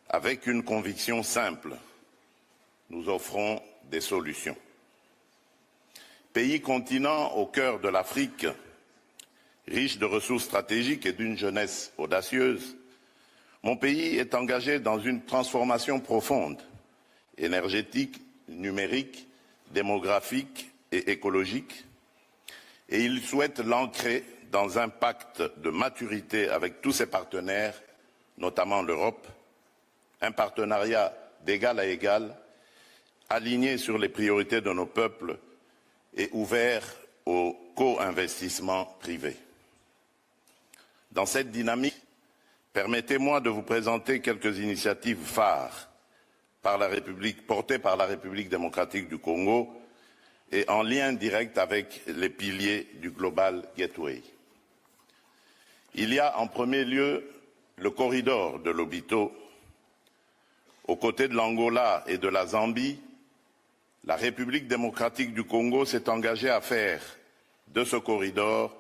avec une conviction simple. Nous offrons des solutions. Pays continent au cœur de l'Afrique, riche de ressources stratégiques et d'une jeunesse audacieuse, mon pays est engagé dans une transformation profonde, énergétique, numérique, démographique et écologique, et il souhaite l'ancrer dans un pacte de maturité avec tous ses partenaires, notamment l'Europe, un partenariat d'égal à égal, aligné sur les priorités de nos peuples et ouvert au co-investissement privé. Dans cette dynamique, permettez-moi de vous présenter quelques initiatives phares portées par la République démocratique du Congo et en lien direct avec les piliers du Global Gateway. Il y a en premier lieu le corridor de Lobito. Aux côtés de l'Angola et de la Zambie, la République démocratique du Congo s'est engagée à faire de ce corridor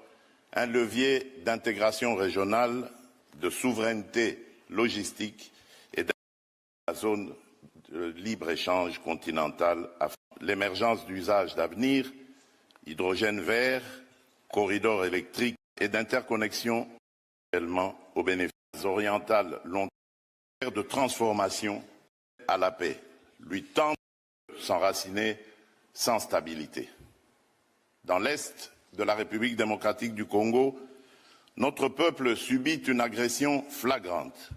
un levier d'intégration régionale, de souveraineté logistique et de la zone de libre-échange continentale. L'émergence d'usages d'avenir, hydrogène vert, corridors électriques et d'interconnexion également aux bénéfices orientales long terme de transformation à la paix, lui tente de s'enraciner sans stabilité. Dans l'Est de la République démocratique du Congo, notre peuple subit une agression flagrante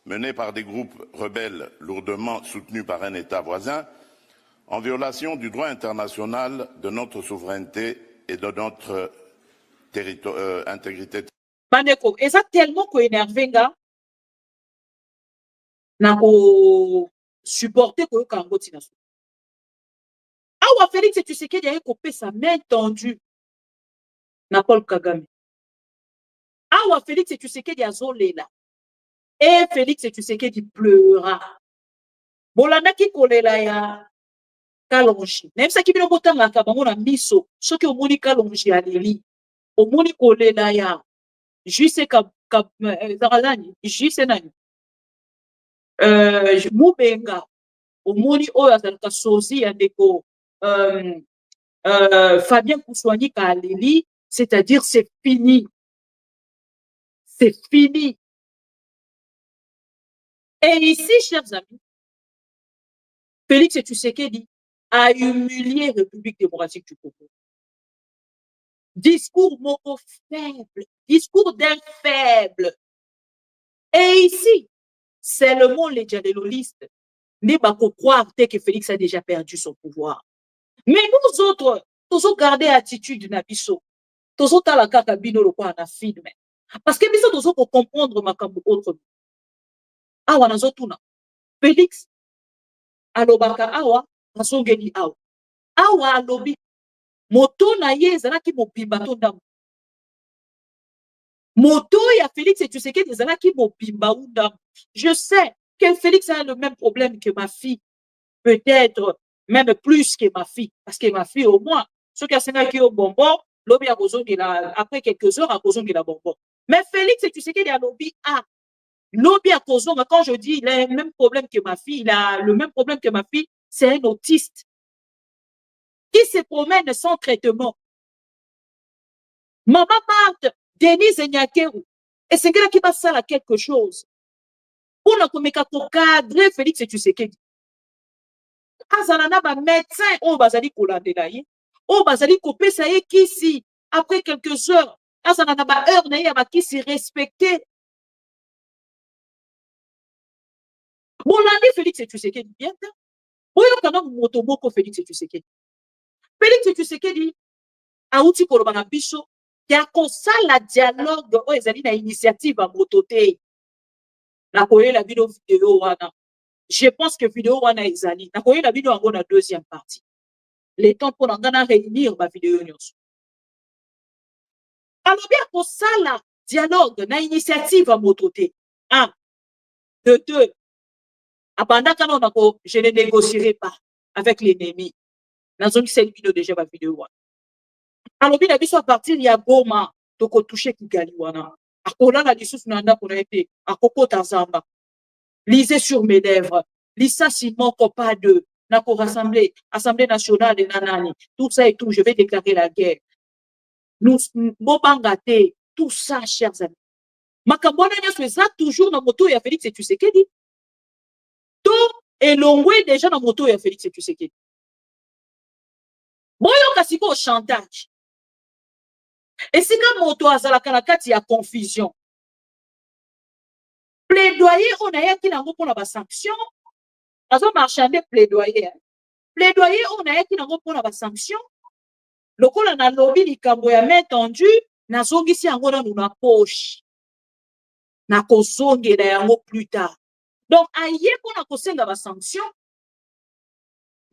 menée par des groupes rebelles lourdement soutenus par un État voisin en violation du droit international, de notre souveraineté et de notre intégrité.
Bandeko, eza tellement ko énervé nga na ko supporter que Kango Tinaso. Awa Félix Tshisekedi a coupé sa main tendue na Paul Kagame. Awa Félix Tshisekedi a zolela. Et Félix Tshisekedi pleura. Bolanda ki kolela ya Kalonji. Même ça qui bino botanga ka bango na miso, soki omoni Kalonji aleli. Omoni kolela ya juste Zarazani, juste nani. Mubenga. Omoni oyo azalaka sozi ya ndeko Fabien Koussoigny Kaleli, c'est-à-dire c'est fini. C'est fini. Et ici, chers amis, Félix Tshisekedi a humilié la République démocratique du Congo. Discours moko faible, discours d'un faible. Et ici, seulement les dialoguistes ne pas croire que Félix a déjà perdu son pouvoir. Mais nous autres, nous avons gardé l'attitude de Nabiso. Nous avons la kakabino le quoi en film. Parce que nous avons comprendre ma kambo autre. Awa na zotuna. Félix alobaka awa asongeli awa. Awa alobi moto na ye ezalaki mobimba to ndambo. Moto ya Félix Tshisekedi ezalaki mobimba ou ndambo. Je sais que Félix a le même problème que ma fille. Peut-être même plus que ma fille. Parce que ma fille, au moins, ce qui a sénaki au bonbon, lobby a besoin de la, après quelques heures, a besoin de la bonbon. Mais Félix Tshisekedi a lobby A. Lobby à Kozonga, quand je dis il a le même problème que ma fille, il a le même problème que ma fille, c'est un autiste qui se promène sans traitement. Maman Marthe, Denise Nyakeru, et c'est là qui va faire quelque chose. Pour ne cadrer Félix Tshisekedi. Azalana ba médecin, oh bazali kolandela ye, oh bazali kopesa ye kisi, après quelques heures, azalana ba heure na ye ba kisi respecté. Bolandi Félix Tshisekedi bien. Oyo kana moto moko Félix Tshisekedi. Félix Tshisekedi a outi koloba na biso ya kosala dialogue o ezali na initiative a motote. Na koyela bino vidéo wana. Je pense que vidéo wana ezali. Na koyela bino yango na deuxième partie. Le temps pour ngana réunir ma vidéo nyonso. Alors bien kosala dialogue na initiative a motote. 1 de 2. Abanda kana onako je ne négocierai pas avec l'ennemi. Nazongi c'est vidéo déjà ma vidéo wana. Alors bien biso à partir ya Goma toko toucher Kigali wana. Akola la lisusu na ndako na été akokota zamba. Lisez sur mes lèvres. Lisa Simon Copa 2. Nako rassembler Assemblée nationale de Nanani. Tout ça et tout, je vais déclarer la guerre. Nous bobangate tout ça chers amis. Makambona nyoso eza toujours na moto ya Félix Tshisekedi. Tout elongwe déjà na moto ya Félix Tshisekedi. Boyo kasiko au chantage. Et si comme moto azalaka na kati ya confusion. Plaidoyer on a yaki nango pona ba sanction. Azo marchander plaidoyer. Plaidoyer on a yaki nango pona ba sanction. Lokola na lobby likambo ya main tendue na zongisi yango na poche. Na kozongela yango plus tard. Donc aye pona kosenga ba sanction.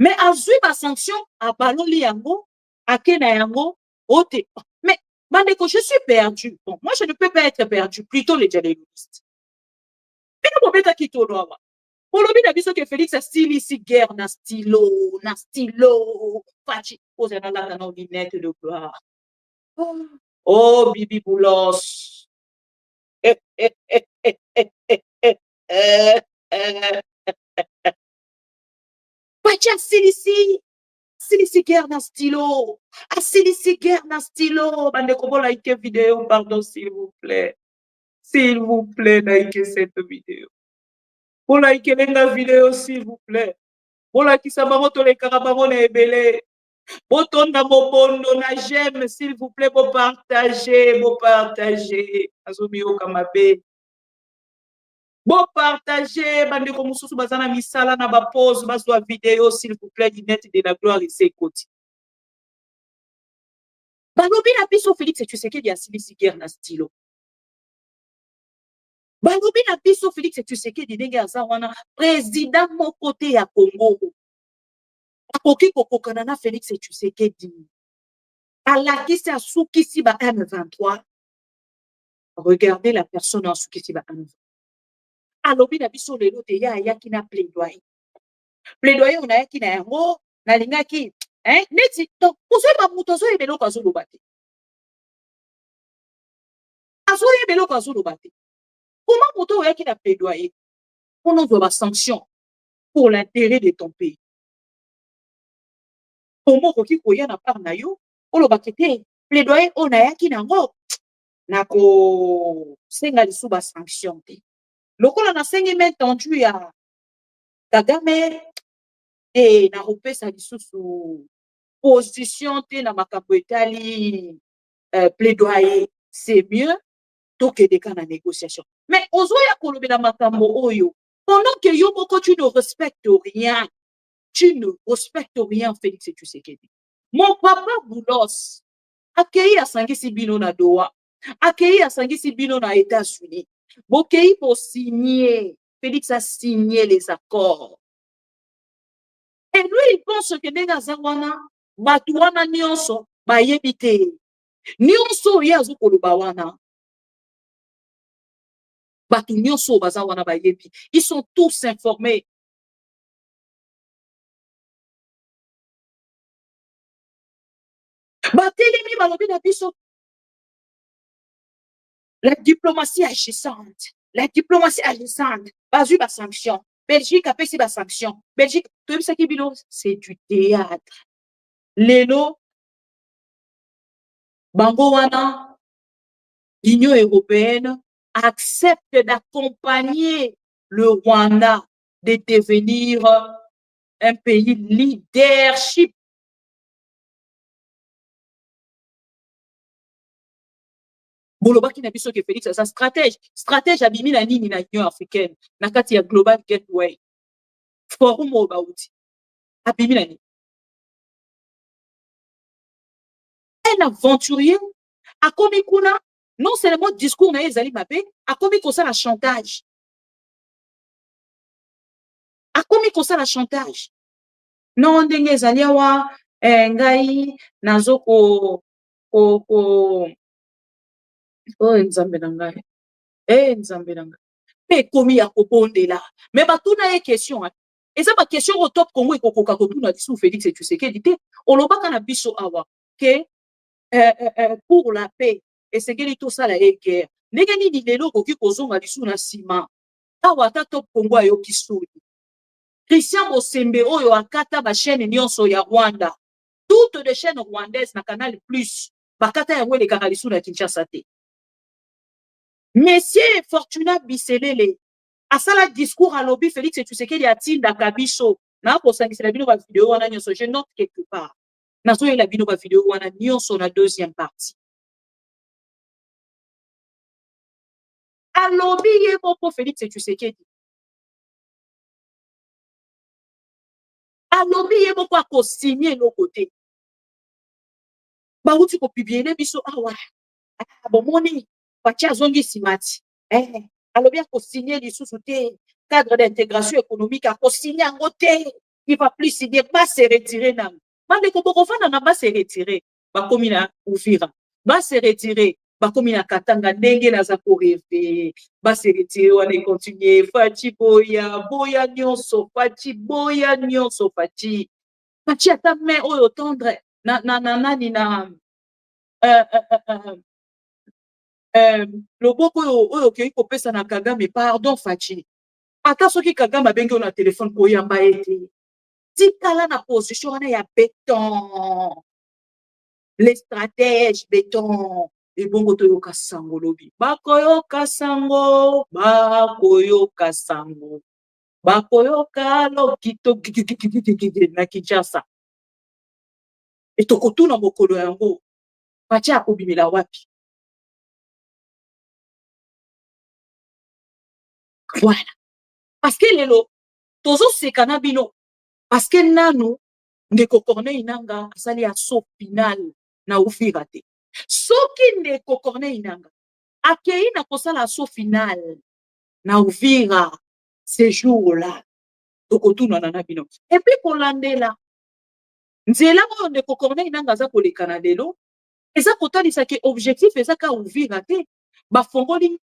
Mais azui ba sanction a baloli yango akena yango ote. Mais Bandeko, je suis perdu. Bon, moi je ne peux pas être perdu, plutôt les dialoguistes. Mais nous pouvons être qui tournoie. Pour le but d'avis que Félix a style ici guerre na stylo, Fachi, posez dans la lunette de gloire. Oh, Bibi Boulos. Fachi a style ici guerre na stylo. Ici guerre na stylo. Bandeko, bon, like vidéo, pardon, s'il vous plaît. S'il vous plaît, likez cette vidéo. Pour liker la vidéo, s'il vous plaît. Pour liker ça, maroto les carabamon et belé. Bouton dans mon bondo, na j'aime, s'il vous plaît, pour partager, pour partager. Azumio Kamabe. Pour partager, bande comme sous bazana misala na ba pause, bazwa vidéo, s'il vous plaît, du net de la gloire ici côté. Balobi na biso Félix Tshisekedi a sili guerre na stylo. Balobi na biso Félix Tshisekedi ndenge aza wana président moko te ya Congo. Akoki kokokana na Félix Tshisekedi. Alakisi asukisi ba M23. Regardez la personne asukisi ba M23. Alobi na biso lelo te ya yaki na plaidoyer. Plaidoyer on ayaki na yango na lingaki neti donc ozoyeba moto azoyeba eloko azoloba te. Azoyeba eloko azoloba te. Comment moto oyaki na plaidoyer pour nous avoir sanction pour l'intérêt de ton pays? Comment koki koya na part na yo olobaki te plaidoyer on ayaki nango nako senga lisu ba sanction te. Lokola na sengi main tendue ya Kagame et na repesa lisusu position te na makambo etali plaidoyer, c'est mieux que des cas de négociation. Mais ozoya kolobela makambo oyo pendant que yo moko tu ne respectes rien. Tu ne respectes rien, Félix Tshisekedi. Mon papa Boulos akei asangisi bino na Doha, akei asangisi bino na États-Unis. Bokei pour signer, Félix a signé les accords. Et lui, il pense que nega zawana, batuana nyonso, ba yebite. Nyonso yazo koloba wana. Batu nyonso bazawana ba yebi. Ils sont tous informés. Batelemi balobi na biso. La diplomatie agissante. La diplomatie agissante. Bazu ba sanction. Belgique a payé ba sanction. Belgique, tout ça qui bilo, c'est du théâtre. Lelo, bango wana, l'Union européenne accepte d'accompagner le Rwanda de devenir un pays leadership. Bolobaki na biso ke Félix sa stratège abimi na nini na Union africaine na kati ya Global Gateway forum o bauti abimi na nini un aventurier akomi kuna non seulement discours na ezali mabe akomi kosala chantage non ndenge ezali awa ngai nazoko nzambe na ngai nzambe na ngai pe komi ya kobondela mais batuna ye question eza ba question au top Congo ekokoka kotuna biso Félix Tshisekedi te olobaka na biso awa ke pour la paix esengeli tosala ye guerre ndenge nini lelo okoki kozonga lisu na nsima awa ata top Congo ayoki soni Christian Bosembe oyo akata bachaîne nyonso ya Rwanda toutes les chaînes rwandaises na Canal Plus bakata yango elekaka lisu na Kinshasa te. Monsieur Fortuna Biselele asala discours à lobby Félix Tshisekedi atinda kabiso na kosangisa bino ba vidéo wana nyonso je note quelque part nazo yela bino ba vidéo wana nyonso na deuxième partie à lobby ye moko Félix Tshisekedi à lobby ye moko a signer le côté ba uti ko publier biso awa bomoni patia zongi simati alobi a signer lisusu te cadre d'intégration économique a signer en côté il va plus signer pas se retirer na bande ko bokofana na ba se retirer ba komi na Uvira ba se retirer ba komi na Katanga ndenge na za ko rêver ba se retirer wana continuer Fachi boya nyonso Fachi boya nyonso Fachi ata main oyo tendre na nani na loboko oyo okei kopesa na Kagame pardon Fachi ata soki Kagame abengi na téléphone koyamba ete tikala na position wana ya béton les stratèges béton ebongo toyoka sango lobi bakoyoka lokito na Kinshasa etokotuna mokolo yango Fachi akobimela wapi. Voilà. Parce que lelo, tozo sekana bino. Parce que nanu, ndeko Corneille Nanga, asali ya so final na Uvira te. Soki ndeko Corneille Nanga, akei na kosala so final na Uvira ce jour-là. Tokotuna na bino. Et puis kolandela. Nzela mo ndeko Corneille nanga za kolekana lelo. Eza kotalisa ke objectif eza ka Uvira te. Ba fongoli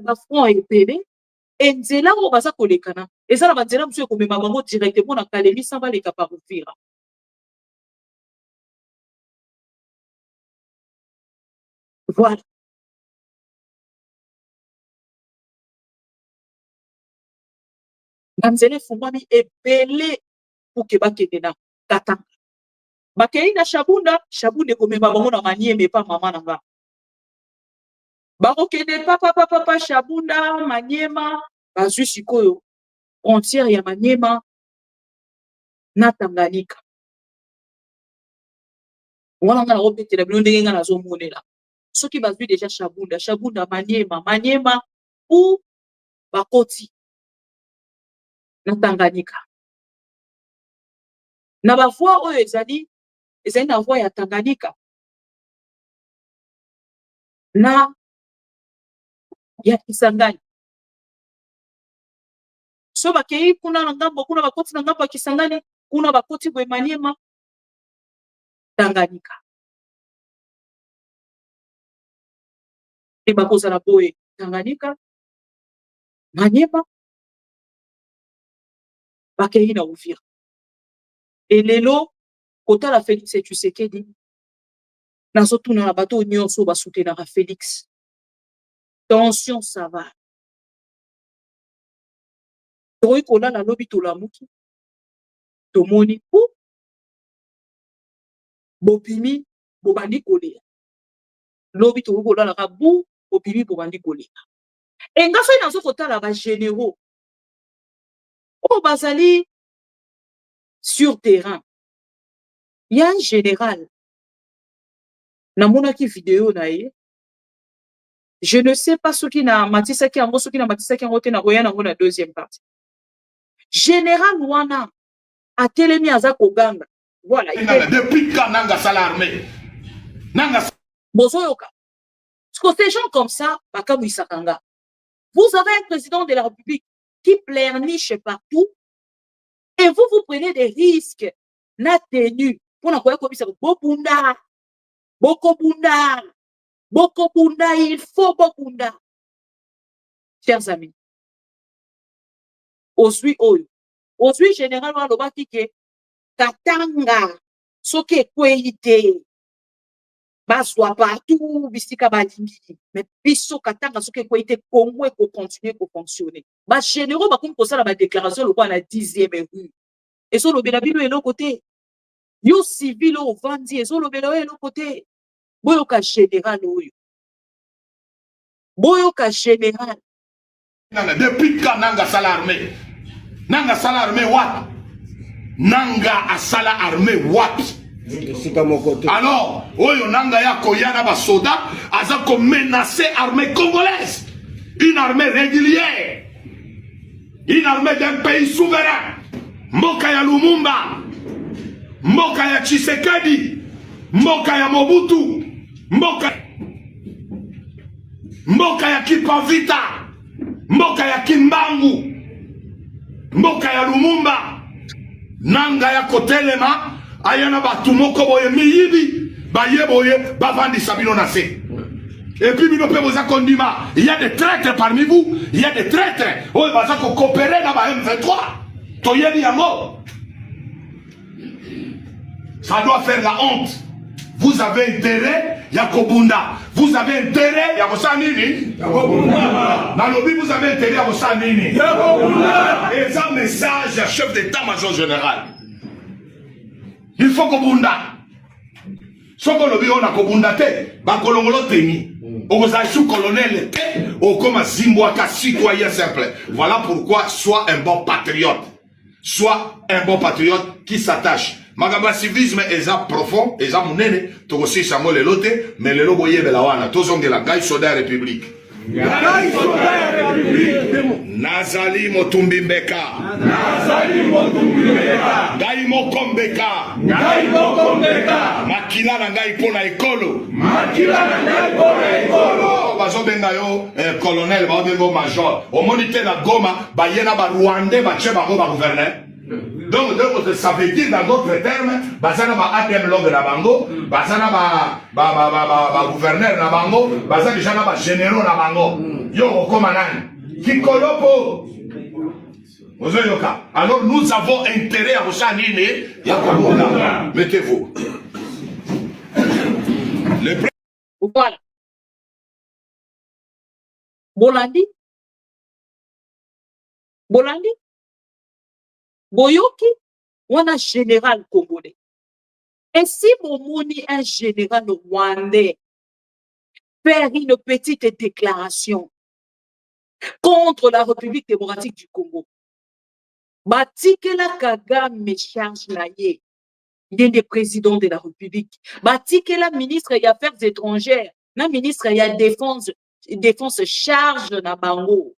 ba front epele. Et nzela mo baza kolekana. Eza na banzela msuye komema bango directement na Kalemi sans baleka par Uvira. Voilà. Namzele fumami ebele pour que bakende na Katanga. Bakei na Shabunda, Shabunda komema bango na Manieme pa mama nanga. Bakokende papa Shabunda, Maniema, bazwi sikoyo frontière ya Maniema na Tanganyika. Wana nga na obetela bino ndenge nga nazo monela. Soki bazwi déjà Shabunda, Maniema ou bakoti na Tanganyika. Na ba voix oyo ezali na voix ya Tanganyika. Na ya Kisangani. So bakei kuna na ngambo kuna bakoti na ngambo ya Kisangani, kuna bakoti bwe Maniema Tanganyika. E bakoza na boye Tanganyika, Maniema, bakei na Uvira. Et lelo, kota la Félix et Tshisekedi, nazo tuna na bato nyonso ba soutenir Félix. Tension, ça va. Toi, qu'on a la lobby to la muki, to moni ou bopimi, bobandi kolé. Lobby to ko la rabu, bopimi, bobandi kolé. Et nga fait dans ce kota la ba généraux. Oh, bazali sur terrain. Il y a un général. Namona ki vidéo na ye. Je ne sais pas ce qui n'a matissa qui en ce qui n'a matissa qui en roté na roya na la deuxième partie. Général Wana a télémi aza koganga. Voilà.
Depuis quand nanga sala armée? Nanga
Bozoyoka. Parce que ces gens comme ça, bakamu isakanga. Vous avez un président de la République qui pleurniche partout et vous prenez des risques na tenu pour n'avoir comme ça Bokunda. Bokobunda. Bokobunda, il faut Bokunda. Chers amis, Osui général Walobaki ke Katanga, soke kweite, baswa partout, bisika balingi, mais biso Katanga soke kweite, Congo ko continuer ko fonctionner. Bas généraux bakoum ko sala ba déclaration le quoi la 10e rue. Et so lo belabilo et l'autre côté. Yo civil au vandi et so lo belabilo et l'autre côté. Boyoka général oyo. Boyoka général.
Depuis quand nanga sala armée? Nanga sala armée what? Nanga a sala armée what? Alors, oyo nanga ya koyana ba soda, aza ko menacer armée congolaise. Une armée régulière. Une armée d'un pays souverain. Mboka ya Lumumba. Mboka ya Tshisekedi. Mboka ya Mobutu. Mboka ya Kipavita. Mboka ya Kimbangu. Mboka ya Lumumba. Nanga ya kotelema. Ayana batu moko boye miyibi. Baye boye bavandi sabino nase. Et puis bino pe boza kondima. Il y a des traîtres parmi vous. Il y a des traîtres. Oye baza ko coopérer na ba M23. Toyeli yango. Ça doit faire la honte. Vous avez intérêt, Yakobunda. Vous avez intérêt, Yakosanini. Nalobi, vous avez intérêt, Yakosanini. Et ça, message à chef d'état-major général. Il faut Kobunda. Soko lobi on a Kobunda te, Bakolongolo teni. Ogozaïsou colonel te, Okoma Zimbouaka citoyen simple. Voilà pourquoi sois un bon patriote. Sois un bon patriote qui s'attache. Magamba civisme est profond, est monene, to aussi Samuel Elote, mais le lobo yebe la wana, tous on de la Gaï Soda République. Nazali Motumbi Mbeka. Ngai moko Mbeka. Makila na ngai pona ekolo. Bazo benga yo colonel, bazo benga major. Au moniteur na Goma, bayena ba Rwandais, ba che ba gouverneur. Donc, ça veut dire dans d'autres termes, basana ba ATM log na bango, basana ba gouverneur na bango, basana déjà na ba généraux na bango. Yo koma nani? Kikolopo. Alors nous avons intérêt à vous animer. Mettez-vous.
Voilà. Bolandi. Boyoki, on a général congolais. Et si Momoni, un général rwandais, faire une petite déclaration contre la République démocratique du Congo, Batikela Kagame charge la ye, il est le président de la République. Batikela ministre des Affaires étrangères, na ministre de défense charge na bango.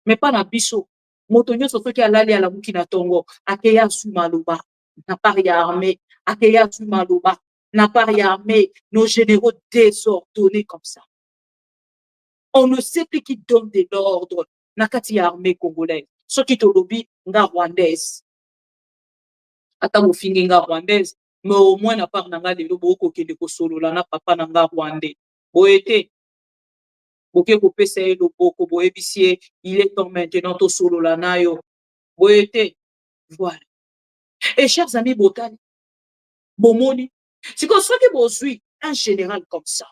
Mais pas na biso. Motonyo soto ki alali ala muki na tongo, akeya su maloba, na pari armée, akeya su maloba, na pari armée, nos généraux désordonnés comme ça. On ne sait plus qui donne de l'ordre, na kati armée congolaise. Ce qui te lobby, nga rwandaise. Ata mo fingi nga rwandaise, mais au moins na part nga de lobo ko kende ko solo la na papa na nga rwandais. Boete. Boke ko pesa e loboko boebisie, il est temps maintenant to solo la nayo. Boete. Voilà. Et chers amis Botani, Bomoni, c'est comme ça que bozui un général comme ça.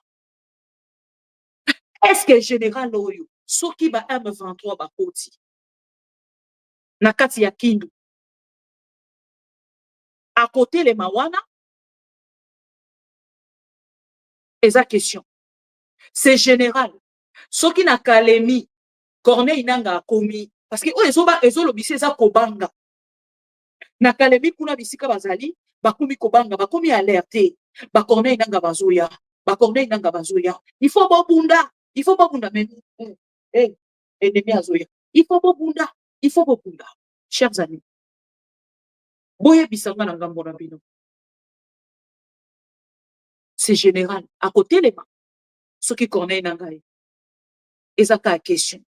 Est-ce que général Oyo, soki ba M23 ba koti, nakati ya Kindu, à côté les Mawana, eza question. C'est général. Soki na Kalemi, Corneille Nanga komi, parce que ezo lobisi eza kobanga. Na Kalemi kuna bisika bazali, bakomi kobanga, bakomi alerté, ba Corneille Nanga bazoya, ba Corneille Nanga bazoya. Il faut bunda, mais ennemi azoya. Il faut bunda. Chers amis, boye bisanga na ngambo na bino. C'est général. À côté les mains, ce qui Corneille Nanga est. Et ça a question.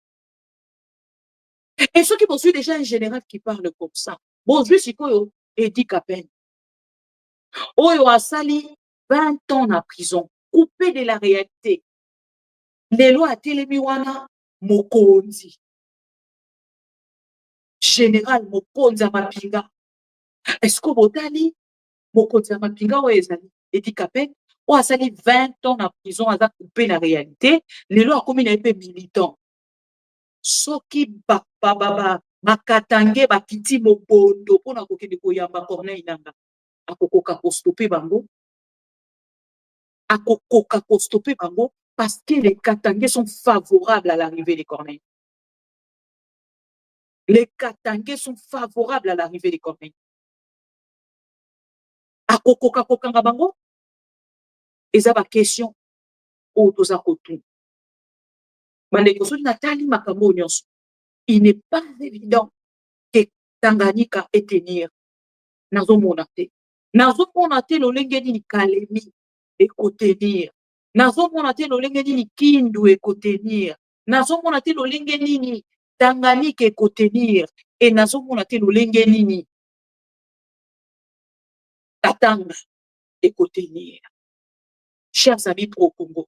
Et ceux qui poursuivent déjà un général qui parle comme ça. Bon, je suis quoi, Eddie Capen. Oyo a sali 20 ans en prison, coupé de la réalité. Les lois à Télémiwana, Mokonzi. Général Mokonzi à Mapinga. Est-ce que Botali, Mokonzi à Mapinga, ou Ezali, Eddie Capen, ou a sali 20 ans en prison, a coupé la réalité. Les lois comme il est militant. Soki makatange bakiti mobondo pona kokende koyamba Corneille Nanga akokoka ko stopper bango parce que les Katangais sont favorables à l'arrivée de Corneille. Les Katangais sont favorables à l'arrivée de Corneille. Akokoka kokanga bango eza ba question o toza kotu. Bandeko soki natali makambo nyonso. Il n'est pas évident que Tanganyika est tenir. Nazo monate lolenge ni Kalemi et tenir. Nazo monate lolenge ni Kindu et tenir. Nazo monate lolenge ni Tanganyika et tenir. Et nazo monate lolenge ni Katanga et tenir. Chers amis pro Congo,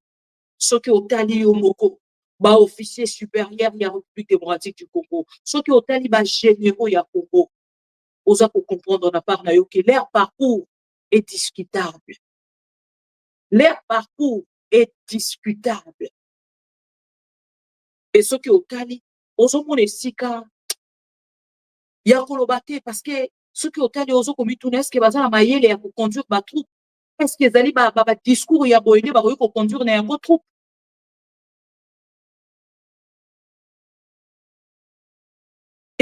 ce que otali yomoko ba officier supérieur de la République démocratique du Congo, ceux qui ont talibé généraux ya Congo, osa pour comprendre na part na yo que leur parcours est discutable. Leur parcours est discutable. Et ceux qui ont talibé, oso mon esika ya kolobate parce que ceux qui ont talibé oso komi tunes que baza na mayele ya ko conduire ba troupe. Est-ce que zali ba discours ya boyede ba ko conduire na yango troupe?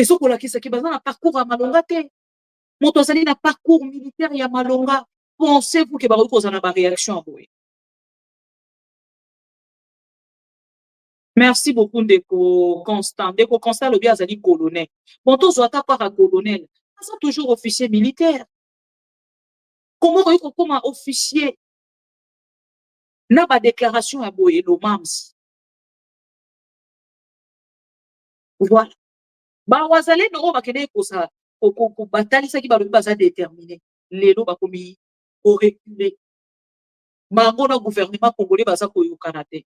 Et ce qu'on a qui est basé un parcours à Malonga, Montozali na parcours militaire à Malonga. Pensez-vous que Baruch a une réaction à vous? Merci beaucoup, Ndeko Constant. Ndeko Constant, le bien, c'est colonel. Bon, tous autres par un colonel. Ils sont toujours officiers militaires. Comment on comme un officier n'a pas déclaration à Boye, le MAMS. Voilà. Bah, wazale, no, ba kene ko sa, ko batali sa ki ba ba sa déterminé. Lelo ba komi, ko reculer. Bango na gouvernement congolais ba sa ko yokana te.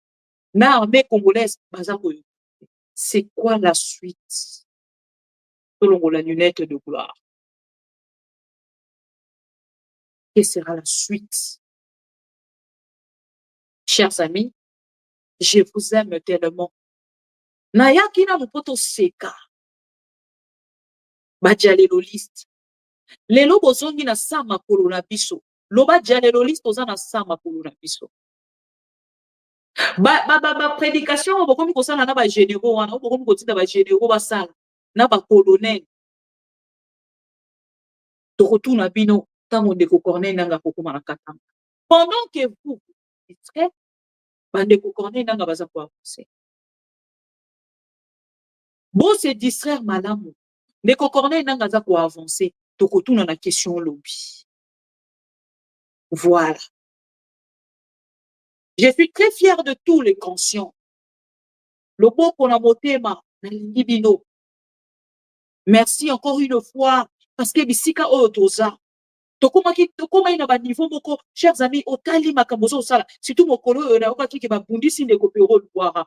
Na armée congolaise ba sa ko yokana. C'est quoi la suite? Selon la lunette de gloire. Quelle sera la suite? Chers amis, je vous aime tellement. Naya kina mupoto seka. Badjalelo liste. Lelo bozongi na sama kolo na biso. Loba djalelo liste oza na sama kolo na biso. Prédication, bokomi kosala na ba généraux wana, bokomi kotinda ba généraux basala na ba colonel. Tokotuna bino tango ndeko Corneille nanga kokoma na katanga. Pendant que vous distrait, bandeko Corneille nanga baza ko avancer. Bon se distraire malamu. Ndeko Corneille nanga za ko avancer. Tokotuna na question lobby. Voilà. Je suis très fier de tous les conscients. Le beau qu'on a motema, bino. Merci encore une fois, parce que bisika otoza. Tokoma ina ba niveau moko, chers amis, otali makambozo sala. Surtout mokolo na oka ki ba bundisi ndeko pero loira.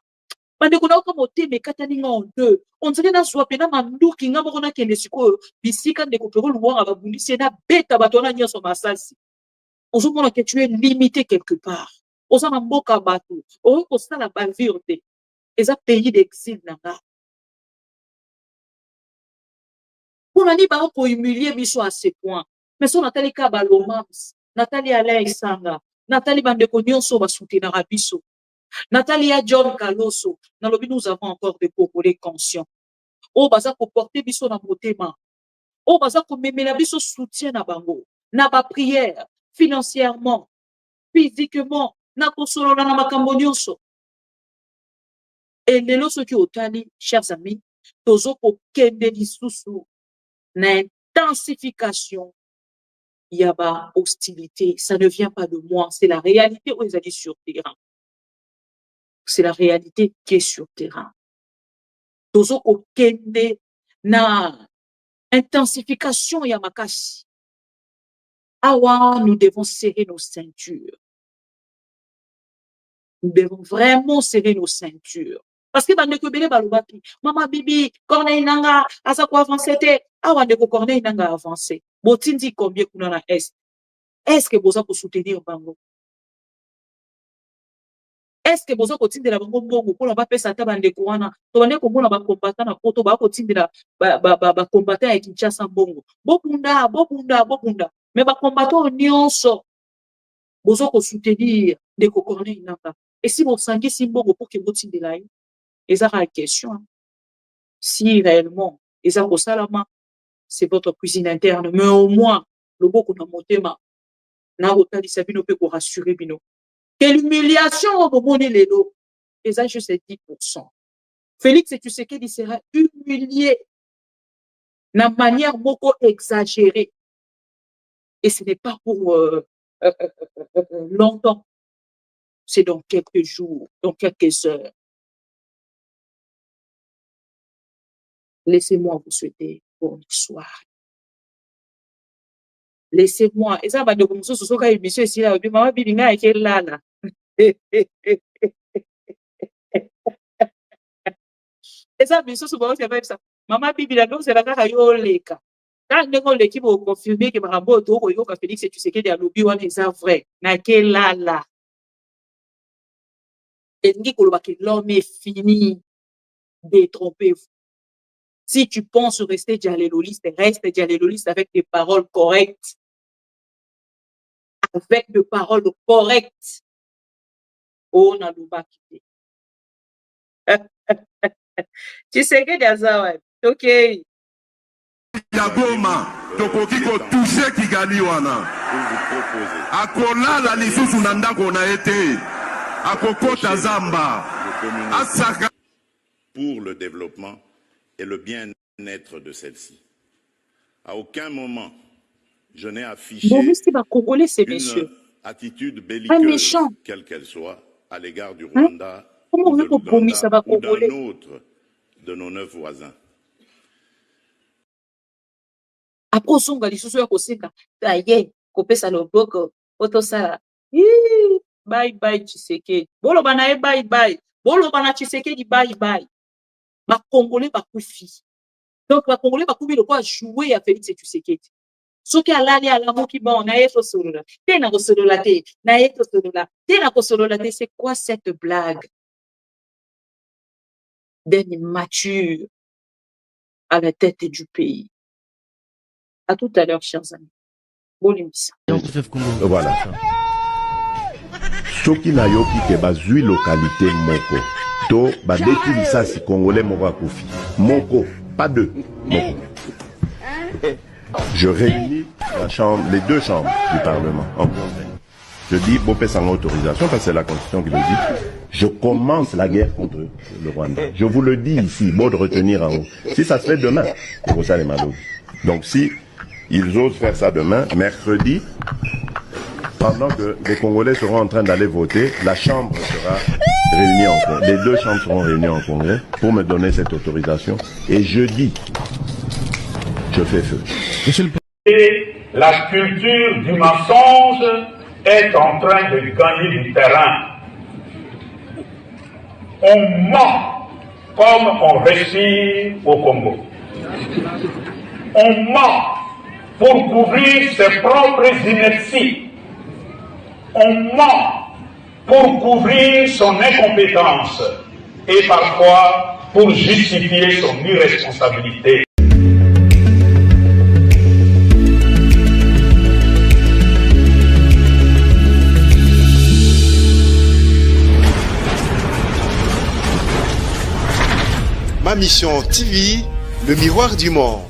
Bande kona oka motema kataninga en deux. On dirait na zwa pena manduki nga moko na kende siko bisika ndeko pero loira ba bundisi na beta batona nyoso masasi. Ozomona que tu es limité quelque part. Osama mboka bato, o sala ba virte. Eza pays d'exil nanga. Pour nani ba ko humilier biso à ce point. Mais son Nathalie Kabalomams, Nathalie Alain Sanga, Nathalie Bandeko Nyonso ba soutenir biso. Nathalie John Kaloso, dans le but nous avons encore des Congolais conscients. O baza ko porter biso na motema. O baza ko memela biso soutien na bango, na ba prière, financièrement, physiquement, na kosolo na makambo nyonso. Et lelo soki otali, chers amis, tozo ko kende lisusu na intensification. Il y a pas hostilité, ça ne vient pas de moi, c'est la réalité où ils allaient sur terrain. C'est la réalité qui est sur terrain. Tozo ko kende na intensification ya makasi. Awa, nous devons serrer nos ceintures. Nous devons vraiment serrer nos ceintures. Parce que bandeko bele balobaki, Mama Bibi, Corneille nanga, asa ko avancer te. Awa ndeko Corneille nanga avancer. Botindi combien kuna na est? Est-ce que vous avez soutenir bango? Est-ce que vous avez continué la bango bongo pour la pas pesa ta bandeko wana? To bandeko bona ba combattant na poto ba continuer ba combattant avec Kinshasa bongo. Bokunda. Mais ba combattant nyonso. Vous avez soutenir ndeko Corneille nanga. Et si vous sangez si bongo pour que vous tinde là, et ça la question. Si réellement, et ça salama, c'est votre cuisine interne, mais au moins le boko na motema. Na otali sabino pe ko rassurer bino. Quelle humiliation au monde lelo. Et ça juste 10%. Félix Tshisekedi sera humilié de manière beaucoup exagérée. Et ce n'est pas pour longtemps. C'est dans quelques jours, dans quelques heures. Laissez-moi vous souhaiter bonne soirée. Laissez-moi. Et ça va de comme ça, ce soit quand monsieur ici là, maman bibinga et là là. Et ça, monsieur, c'est bon, c'est vrai ça. Maman bibinga, donc c'est la cara yoleka. Quand l'équipe a confirmé que Marambo Toro Yoka Félix et tu sais qu'il y a lobby one est vrai. Na quel là. Et l'homme est fini. Détrompez-vous. Si tu penses rester dialéloliste, reste dialéloliste avec des paroles correctes. Avec des paroles correctes. Oh, n'a pas quitté. Tu sais que c'est ça, ouais. Ok.
Yagoma, tokoki ko toucher Kigali wana. Akolala lisusu na ndako na ete. Akokota zamba. Asaka.
pour le développement et le bien-être de celle-ci. À aucun moment, je n'ai affiché
Bomisi ba Congolais, ces
une
messieurs.
attitude
Pas
belliqueuse,
méchant.
quelle qu'elle soit, à l'égard du
Hein?
Rwanda
Comment
ou
vous
de
pouvez bomisa
l'Ouganda
ba
ou d'un
Congolais?
autre de nos 9 voisins.
Après, on va lisusu ya koseka. Aye, kopesa loboko, otosala. Bye bye Tshisekedi. Bolo bana ye bye bye. Bolo bana Tshisekedi bye bye. Ba Congolais ba kufi. Donc ba Congolais ba kufi le quoi jouer à Félix Tshisekedi. Soki alali alamoki bon na ye tosolola. Te na kosolola te. Na ye tosolola. Te na kosolola te. C'est quoi cette blague d'un immature à la tête du pays? À tout à l'heure, chers amis. Bolimisa.
Voilà. Soki na yoki ke bazui localité moko. To badeki lisasi congolais moko akufi. Moko, pas deux. Moko. Je réunis les deux chambres du Parlement en congrès. Je dis, Bopé sans autorisation, parce que c'est la Constitution qui le dit, je commence la guerre contre le Rwanda. Je vous le dis ici, bon de retenir en haut. Si ça se fait demain, c'est pour ça les malades. Donc si ils osent faire ça demain, mercredi, pendant que les Congolais seront en train d'aller voter, la Chambre sera réunie en congrès. Les deux chambres seront réunies en congrès pour me donner cette autorisation. Et jeudi, je fais feu.
Et la culture du mensonge est en train de gagner du terrain. On ment comme on réussit au Congo. On ment pour couvrir ses propres inerties. On ment pour couvrir son incompétence et parfois pour justifier son irresponsabilité.
Ma mission TV, le miroir du monde.